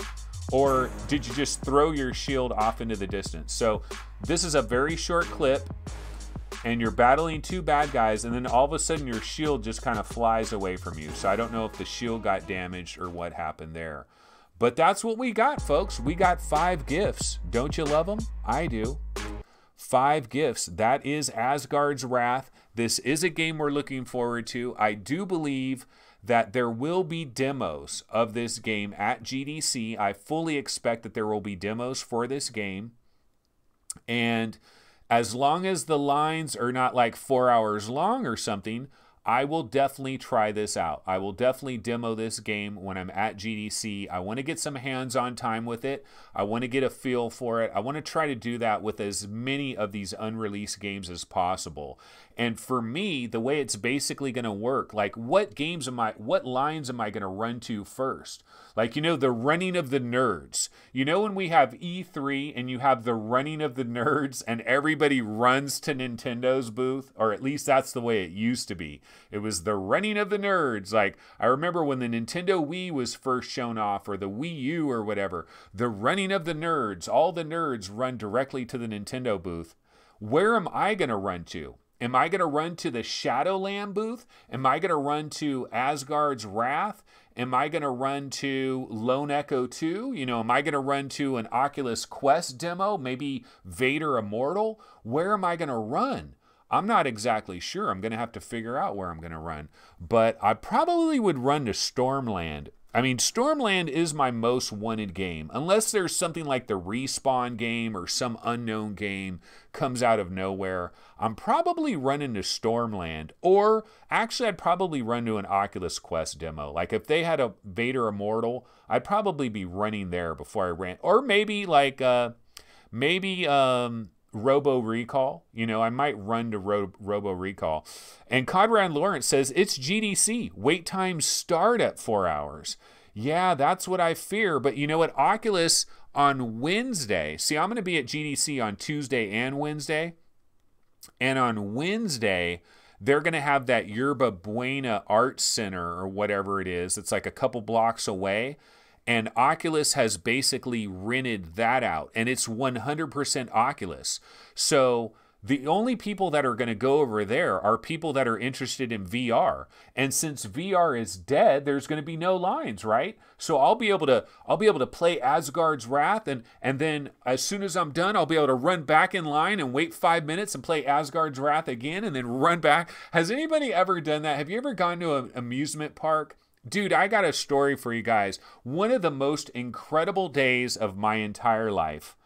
Or did you just throw your shield off into the distance? So this is a very short clip, and you're battling 2 bad guys, and then all of a sudden your shield just kind of flies away from you. So I don't know if the shield got damaged or what happened there. But that's what we got, folks. We got 5 gifts. Don't you love them? I do. 5 gifts. That is Asgard's Wrath. This is a game we're looking forward to. I do believe that there will be demos of this game at GDC. I fully expect that there will be demos for this game. And as long as the lines are not like 4 hours long or something, I will definitely try this out. I will definitely demo this game when I'm at GDC. I want to get some hands-on time with it. I want to get a feel for it. I want to try to do that with as many of these unreleased games as possible. And for me, the way it's basically going to work, like what lines am I going to run to first? Like, you know, the running of the nerds. You know, when we have E3 and you have the running of the nerds and everybody runs to Nintendo's booth, or at least that's the way it used to be. It was the running of the nerds. Like, I remember when the Nintendo Wii was first shown off, or the Wii U or whatever, the running of the nerds. All the nerds run directly to the Nintendo booth. Where am I going to run to? Am I going to run to the Shadowland booth? Am I going to run to Asgard's Wrath? Am I going to run to Lone Echo 2? You know, am I going to run to an Oculus Quest demo? Maybe Vader Immortal? Where am I going to run? I'm not exactly sure. I'm going to have to figure out where I'm going to run. But I probably would run to Stormland. I mean, Stormland is my most wanted game. Unless there's something like the Respawn game or some unknown game comes out of nowhere, I'm probably running to Stormland. Or, actually, I'd probably run to an Oculus Quest demo. Like, if they had a Vader Immortal, I'd probably be running there before I ran. Or maybe, like, Robo Recall. You know, I might run to Robo Recall. And Conrad Lawrence says, it's GDC. Wait times start at 4 hours. Yeah, that's what I fear. But you know what? Oculus on Wednesday. See, I'm going to be at GDC on Tuesday and Wednesday. And on Wednesday, they're going to have that Yerba Buena Art Center or whatever it is. It's like a couple blocks away. And Oculus has basically rented that out. And it's 100% Oculus. So the only people that are going to go over there are people that are interested in VR. And since VR is dead, there's going to be no lines, right? So I'll be able to play Asgard's Wrath, and then as soon as I'm done, I'll be able to run back in line and wait 5 minutes and play Asgard's Wrath again and then run back. Has anybody ever done that? Have you ever gone to an amusement park? Dude, I got a story for you guys. One of the most incredible days of my entire life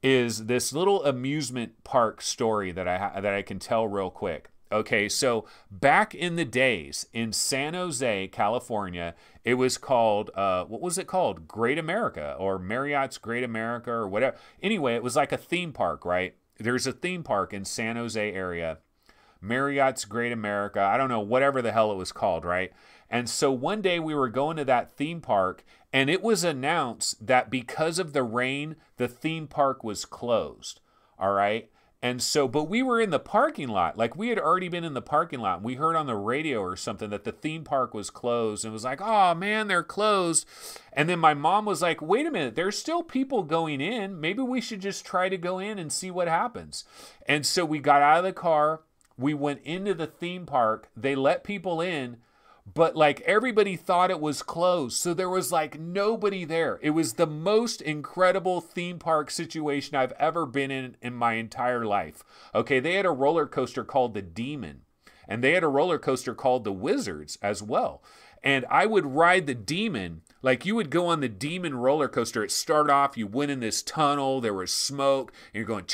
is this little amusement park story that I can tell real quick. Okay, so back in the days in San Jose, California, it was called, what was it called? Great America, or Marriott's Great America, or whatever. Anyway, it was like a theme park, right? There's a theme park in San Jose area, Marriott's Great America, I don't know, whatever the hell it was called, right? And so one day we were going to that theme park, and it was announced that because of the rain, the theme park was closed, all right? And so, but we were in the parking lot. Like, we had already been in the parking lot. We heard on the radio or something that the theme park was closed, and it was like, oh man, they're closed. And then my mom was like, wait a minute, there's still people going in. Maybe we should just try to go in and see what happens. And so we got out of the car. We went into the theme park. They let people in. but like everybody thought it was closed. So there was like nobody there. It was the most incredible theme park situation I've ever been in my entire life. Okay, they had a roller coaster called the Demon, and they had a roller coaster called the Wizards as well. And I would ride the Demon. Like, you would go on the Demon roller coaster. It started off, you went in this tunnel, there was smoke, and you're going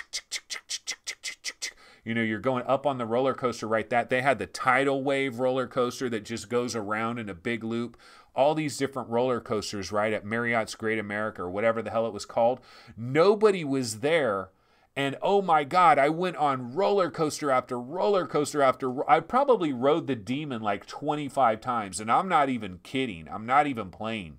you know, you're going up on the roller coaster, right? They had the tidal wave roller coaster that just goes around in a big loop. All these different roller coasters, right, at Marriott's Great America or whatever the hell it was called. Nobody was there. And oh my God, I went on roller coaster after roller coaster after. I probably rode the Demon like 25 times. And I'm not even kidding. I'm not even playing.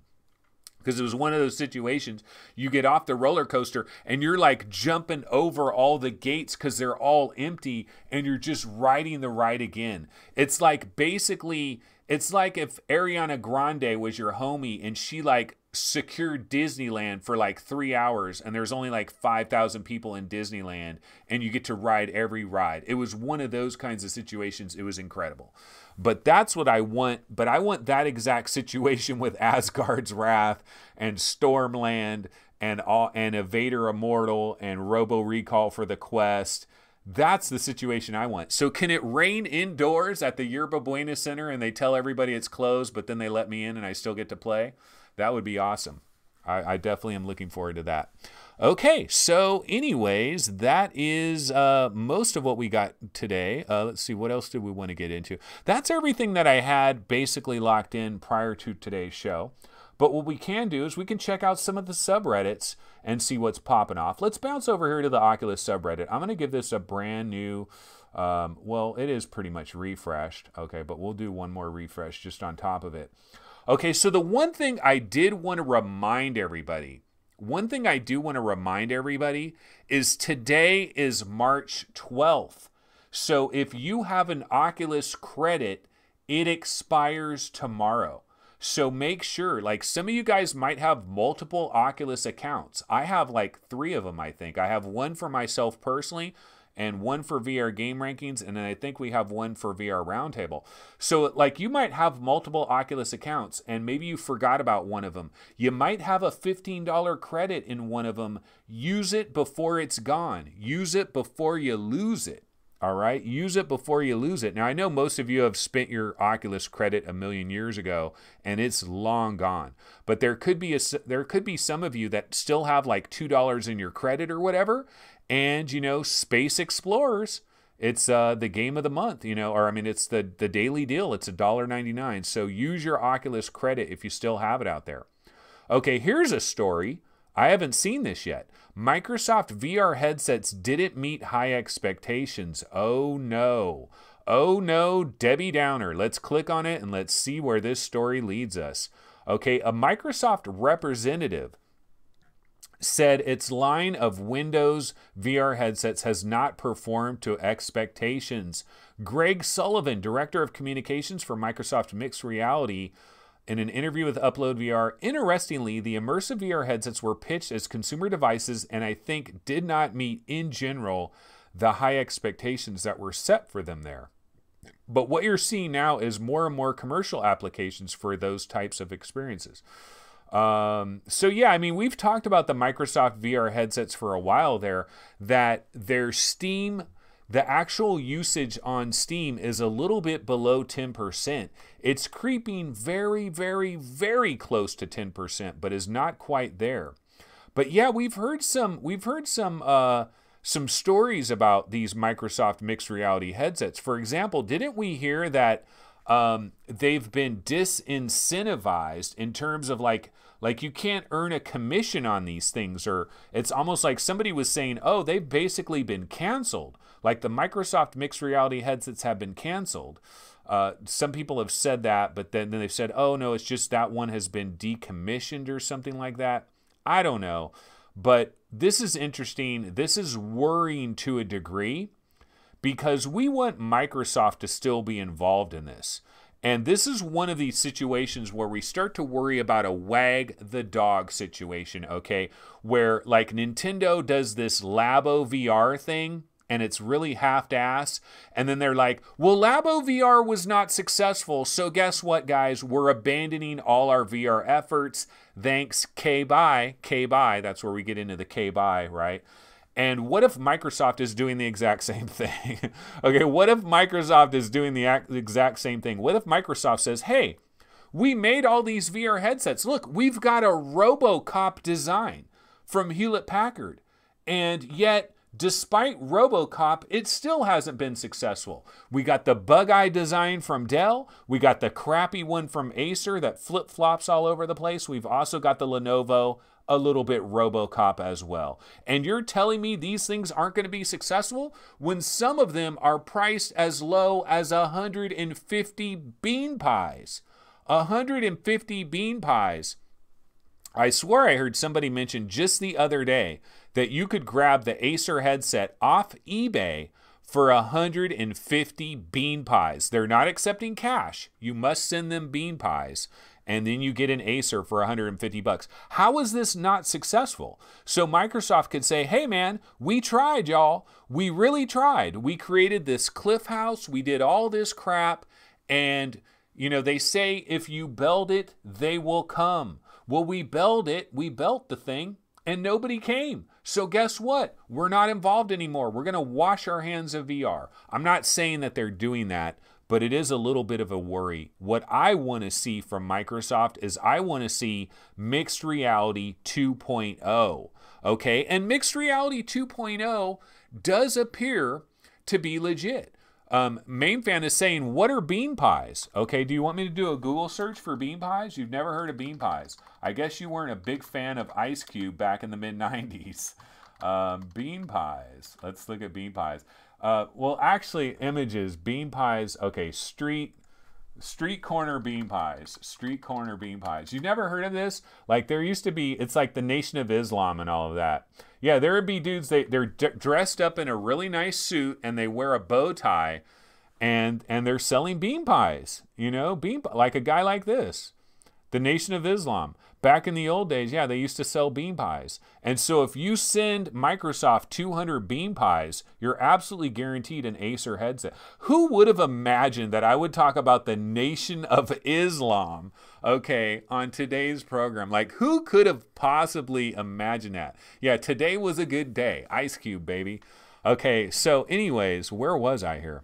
Because it was one of those situations, you get off the roller coaster and you're like jumping over all the gates because they're all empty and you're just riding the ride again. It's like basically, it's like if Ariana Grande was your homie and she like secured Disneyland for like 3 hours and there's only like 5,000 people in Disneyland and you get to ride every ride. It was one of those kinds of situations. It was incredible. But that's what I want. But I want that exact situation with Asgard's Wrath and Stormland and Evader Immortal and Robo Recall for the Quest. That's the situation I want. So can it rain indoors at the Yerba Buena Center and they tell everybody it's closed, but then they let me in and I still get to play? That would be awesome. I definitely am looking forward to that. Okay, so anyways, that is most of what we got today. Let's see, what else did we want to get into? That's everything that I had basically locked in prior to today's show. But what we can do is we can check out some of the subreddits and see what's popping off. Let's bounce over here to the Oculus subreddit. I'm going to give this a brand new, well, it is pretty much refreshed. Okay, but we'll do one more refresh just on top of it. Okay, so the one thing I did want to remind everybody, is today is March 12th. So if you have an Oculus credit, it expires tomorrow. So make sure, like some of you guys might have multiple Oculus accounts. I have like 3 of them, I think. I have one for myself personally, and one for VR Game Rankings, and then I think we have one for VR Roundtable. So like you might have multiple Oculus accounts, and maybe you forgot about one of them. You might have a $15 credit in one of them. Use it before it's gone. Use it before you lose it. All right? Use it before you lose it. Now, I know most of you have spent your Oculus credit a million years ago, and it's long gone. But there could be some of you that still have like $2 in your credit or whatever. And, you know, Space Explorers, it's the game of the month, you know, or I mean, it's the daily deal. It's $1.99. So use your Oculus credit if you still have it out there. Okay, here's a story. I haven't seen this yet. Microsoft VR headsets didn't meet high expectations. Oh no. Oh no, Debbie Downer. Let's click on it and let's see where this story leads us. Okay, a Microsoft representative said its line of Windows VR headsets has not performed to expectations. Greg Sullivan, Director of Communications for Microsoft Mixed Reality, in an interview with Upload VR, interestingly, the immersive VR headsets were pitched as consumer devices and I think did not meet, in general, the high expectations that were set for them there. But what you're seeing now is more and more commercial applications for those types of experiences. So yeah, I mean, we've talked about the Microsoft VR headsets for a while there, that their Steam, the actual usage on Steam is a little bit below 10%. It's creeping very, very, very close to 10%, but is not quite there. But yeah, we've heard some stories about these Microsoft mixed reality headsets. For example, didn't we hear that they've been disincentivized in terms of like you can't earn a commission on these things, or it's almost like somebody was saying, oh, they've basically been canceled. Like the Microsoft mixed reality headsets have been canceled. Some people have said that, but then they've said, oh no, it's just that one has been decommissioned or something like that. I don't know. But this is interesting. This is worrying to a degree, because we want Microsoft to still be involved in this. And this is one of these situations where we start to worry about a wag the dog situation, okay? Where like Nintendo does this Labo VR thing, and it's really half-assed. And then they're like, well, Labo VR was not successful, so guess what, guys? We're abandoning all our VR efforts. Thanks, K-bye. K-bye, that's where we get into the K-bye, right? And what if Microsoft is doing the exact same thing? Okay, what if Microsoft is doing the exact same thing? What if Microsoft says, hey, we made all these VR headsets. Look, we've got a RoboCop design from Hewlett-Packard. And yet, despite RoboCop, it still hasn't been successful. We got the bug-eye design from Dell. We got the crappy one from Acer that flip-flops all over the place. We've also got the Lenovo, a little bit RoboCop as well. And you're telling me these things aren't going to be successful when some of them are priced as low as 150 bean pies. 150 bean pies. I swear I heard somebody mention just the other day that you could grab the Acer headset off eBay for 150 bean pies. They're not accepting cash. You must send them bean pies, and then you get an Acer for 150 bucks. How is this not successful? So Microsoft could say, hey man, we tried, y'all. We really tried. We created this cliff house. We did all this crap, and you know, they say if you build it, they will come. Well, we built it, we built the thing, and nobody came. So guess what? We're not involved anymore. We're going to wash our hands of VR. I'm not saying that they're doing that, but it is a little bit of a worry. What I want to see from Microsoft is I want to see mixed reality 2.0. Okay? And mixed reality 2.0 does appear to be legit. Main Fan is saying, what are bean pies? Okay, do you want me to do a Google search for bean pies? You've never heard of bean pies. I guess you weren't a big fan of Ice Cube back in the mid-90s. Bean pies. Let's look at bean pies. Well, actually, images, bean pies. Okay, street corner bean pies. Street corner bean pies. You've never heard of this? Like, there used to be, it's like the Nation of Islam and all of that. Yeah, there would be dudes, they're dressed up in a really nice suit and they wear a bow tie and they're selling bean pies, you know, like a guy like this. The Nation of Islam. Back in the old days, yeah, they used to sell bean pies. And so if you send Microsoft 200 bean pies, you're absolutely guaranteed an Acer headset. Who would have imagined that I would talk about the Nation of Islam, okay, on today's program? Like, who could have possibly imagined that? Yeah, today was a good day. Ice Cube, baby. Okay, so anyways, where was I here?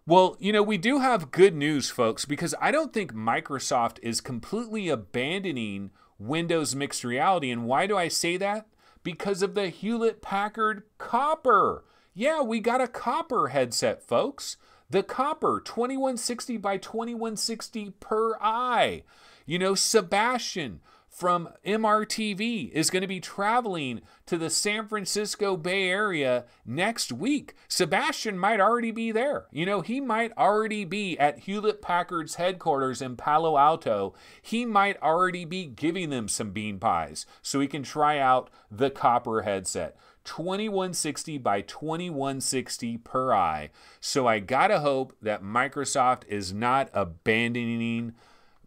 Well, you know, we do have good news, folks, because I don't think Microsoft is completely abandoning Windows mixed reality. And why do I say that? Because of the Hewlett-Packard Copper. Yeah, we got a Copper headset, folks. The Copper, 2160 by 2160 per eye. You know, Sebastian from MRTV is going to be traveling to the San Francisco Bay Area next week. Sebastian might already be there. You know, he might already be at Hewlett-Packard's headquarters in Palo Alto. He might already be giving them some bean pies so he can try out the Copper headset. 2160 by 2160 per eye. So I gotta hope that Microsoft is not abandoning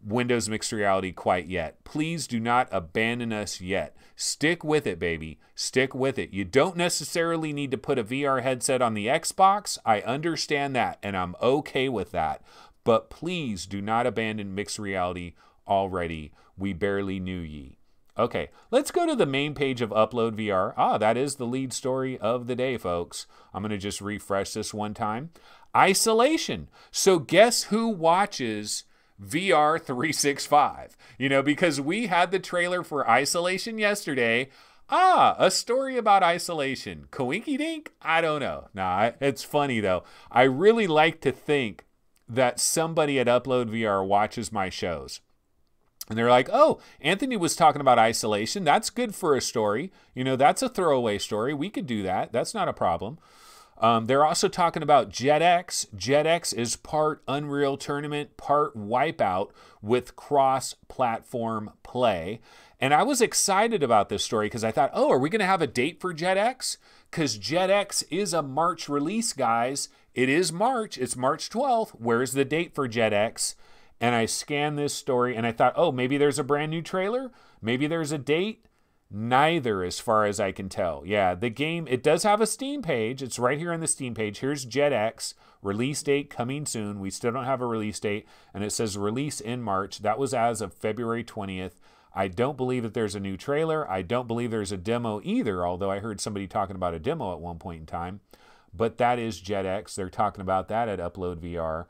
Windows mixed reality quite yet. Please do not abandon us yet. Stick with it, baby. Stick with it. You don't necessarily need to put a VR headset on the Xbox. I understand that, and I'm okay with that. But please do not abandon mixed reality already. We barely knew ye. Okay, let's go to the main page of Upload VR. Ah, that is the lead story of the day, folks. I'm going to just refresh this one time. Isolation. So guess who watches VR 365, you know, because we had the trailer for Isolation yesterday. Ah, a story about isolation. Coinky dink? I don't know. Nah, it's funny though. I really like to think that somebody at Upload VR watches my shows. And they're like, oh, Anthony was talking about isolation. That's good for a story. You know, that's a throwaway story. We could do that. That's not a problem. They're also talking about JetX. JetX is part Unreal Tournament, part Wipeout with cross-platform play. And I was excited about this story because I thought, oh, are we going to have a date for JetX? Because JetX is a March release, guys. It is March. It's March 12th. Where's the date for JetX? And I scanned this story and I thought, oh, maybe there's a brand new trailer. Maybe there's a date. Neither, as far as I can tell. Yeah, the game, it does have a Steam page. It's right here on the Steam page. Here's JetX, release date coming soon. We still don't have a release date, and it says release in March. That was as of February 20th. I don't believe that there's a new trailer. I don't believe there's a demo either, although I heard somebody talking about a demo at one point in time. But that is JetX. They're talking about that at Upload VR.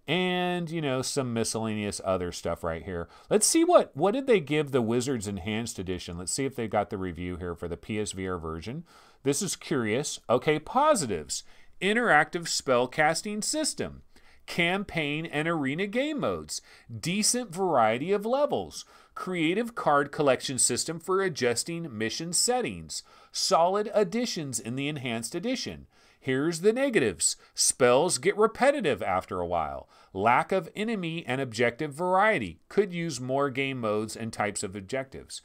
And, you know, some miscellaneous other stuff right here. Let's see what did they give the Wizards Enhanced Edition. Let's see if they got the review here for the PSVR version. This is curious. Okay, positives. Interactive spell casting system. Campaign and arena game modes. Decent variety of levels. Creative card collection system for adjusting mission settings. Solid additions in the Enhanced Edition. Here's the negatives. Spells get repetitive after a while. Lack of enemy and objective variety. Could use more game modes and types of objectives.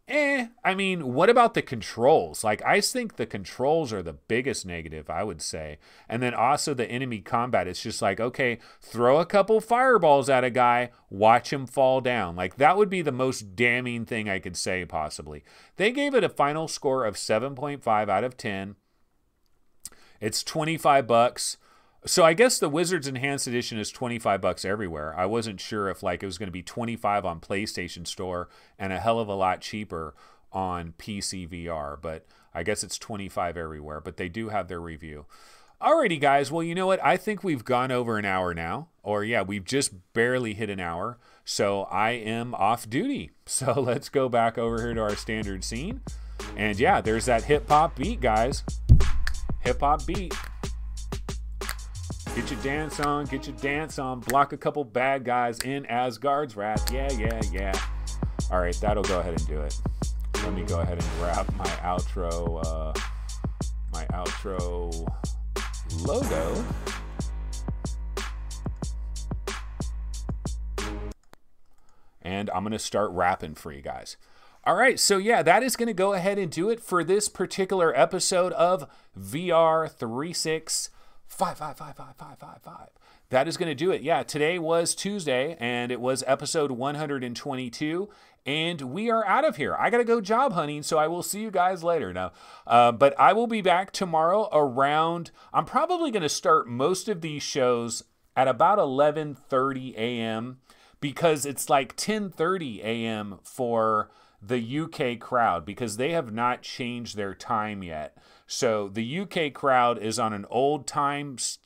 I mean, what about the controls? Like, I think the controls are the biggest negative, I would say. And then also the enemy combat. It's just like, okay, throw a couple fireballs at a guy, watch him fall down. Like, that would be the most damning thing I could say, possibly. They gave it a final score of 7.5 out of 10. It's $25. So I guess the Wizards Enhanced Edition is $25 everywhere. I wasn't sure if like it was going to be $25 on PlayStation Store and a hell of a lot cheaper on PC VR, but I guess it's $25 everywhere, but they do have their review. Alrighty guys, well, you know what? I think we've gone over an hour now, or yeah, we've just barely hit an hour. So I am off duty. So let's go back over here to our standard scene. And yeah, there's that hip hop beat, guys. Hip hop beat. Get your dance on, get your dance on. Block a couple bad guys in Asgard's wrath. Yeah, yeah, yeah. All right, that'll go ahead and do it. Let me go ahead and grab my outro logo. And I'm gonna start rapping for you guys. All right, so yeah, that is going to go ahead and do it for this particular episode of VR 365555555. That is going to do it. Yeah, today was Tuesday, and it was episode 122, and we are out of here. I got to go job hunting, so I will see you guys later now. But I will be back tomorrow around, I'm probably going to start most of these shows at about 11:30 a.m. because it's like 10:30 a.m. for the UK crowd, because they have not changed their time yet. So the UK crowd is on an old times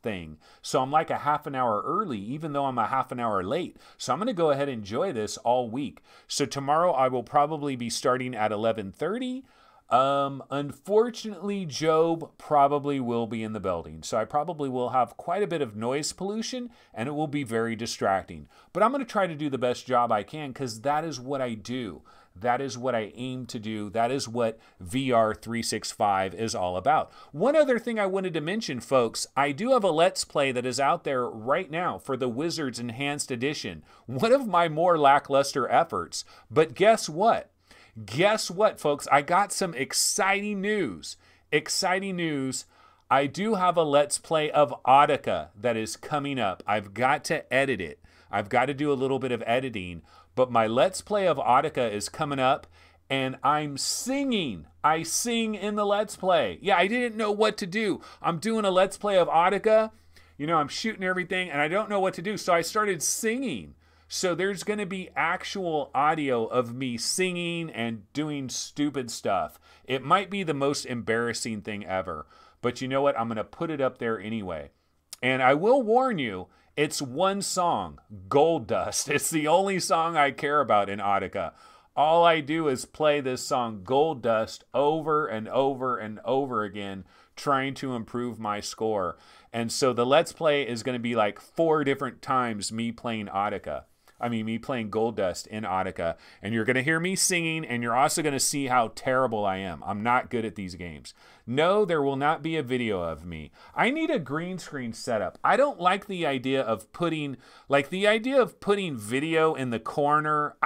thing. So I'm like a half an hour early, even though I'm a half an hour late. So I'm going to go ahead and enjoy this all week. So tomorrow I will probably be starting at 11:30. Unfortunately, Job probably will be in the building, so I probably will have quite a bit of noise pollution, and it will be very distracting. But I'm going to try to do the best job I can, because that is what I do. That is what I aim to do. That is what VR 365 is all about. One other thing I wanted to mention, folks, I do have a Let's Play that is out there right now for the Wizards Enhanced Edition. One of my more lackluster efforts. But guess what? Guess what, folks? I got some exciting news. Exciting news. I do have a Let's Play of Audica that is coming up. I've got to edit it. I've got to do a little bit of editing. But my Let's Play of Audica is coming up, and I'm singing. I sing in the Let's Play. Yeah, I didn't know what to do. I'm doing a Let's Play of Audica. You know, I'm shooting everything, and I don't know what to do. So I started singing. So there's going to be actual audio of me singing and doing stupid stuff. It might be the most embarrassing thing ever. But you know what? I'm going to put it up there anyway. And I will warn you, it's one song, Gold Dust. It's the only song I care about in Audica. All I do is play this song, Gold Dust, over and over and over again, trying to improve my score. And so the Let's Play is going to be like 4 different times me playing Audica. I mean, me playing Gold Dust in Audica. And you're going to hear me singing, and you're also going to see how terrible I am. I'm not good at these games. No, there will not be a video of me. I need a green screen setup. I don't like the idea of putting, video in the corner.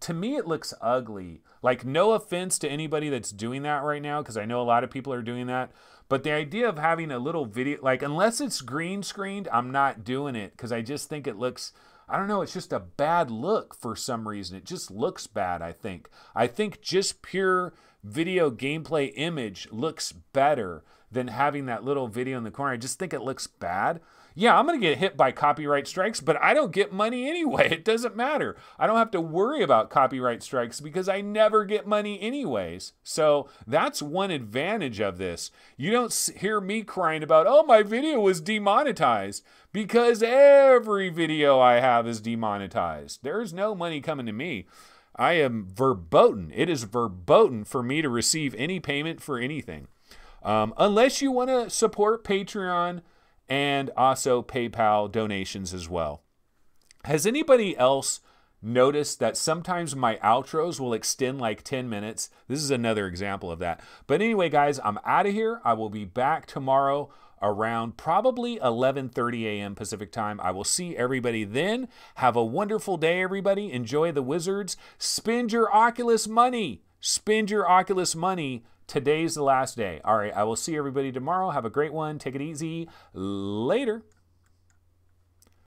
To me, it looks ugly. Like, no offense to anybody that's doing that right now, because I know a lot of people are doing that. But the idea of having a little video, like, unless it's green screened, I'm not doing it, because I just think it looks, I don't know, it's just a bad look for some reason. It just looks bad, I think. I think just pure video gameplay image looks better than having that little video in the corner. I just think it looks bad. Yeah, I'm going to get hit by copyright strikes, but I don't get money anyway. It doesn't matter. I don't have to worry about copyright strikes because I never get money anyways. So that's one advantage of this. You don't hear me crying about, oh, my video was demonetized, because every video I have is demonetized. There's no money coming to me. I am verboten. It is verboten for me to receive any payment for anything. Unless you want to support Patreon and also PayPal donations as well. Has anybody else noticed that sometimes my outros will extend like 10 minutes? This is another example of that. But anyway, guys, I'm out of here. I will be back tomorrow around probably 11:30 a.m. Pacific time. I will see everybody then. Have a wonderful day, everybody. Enjoy the Wizards. Spend your Oculus money. Spend your Oculus money. Today's the last day. All right, I will see everybody tomorrow. Have a great one. Take it easy. Later.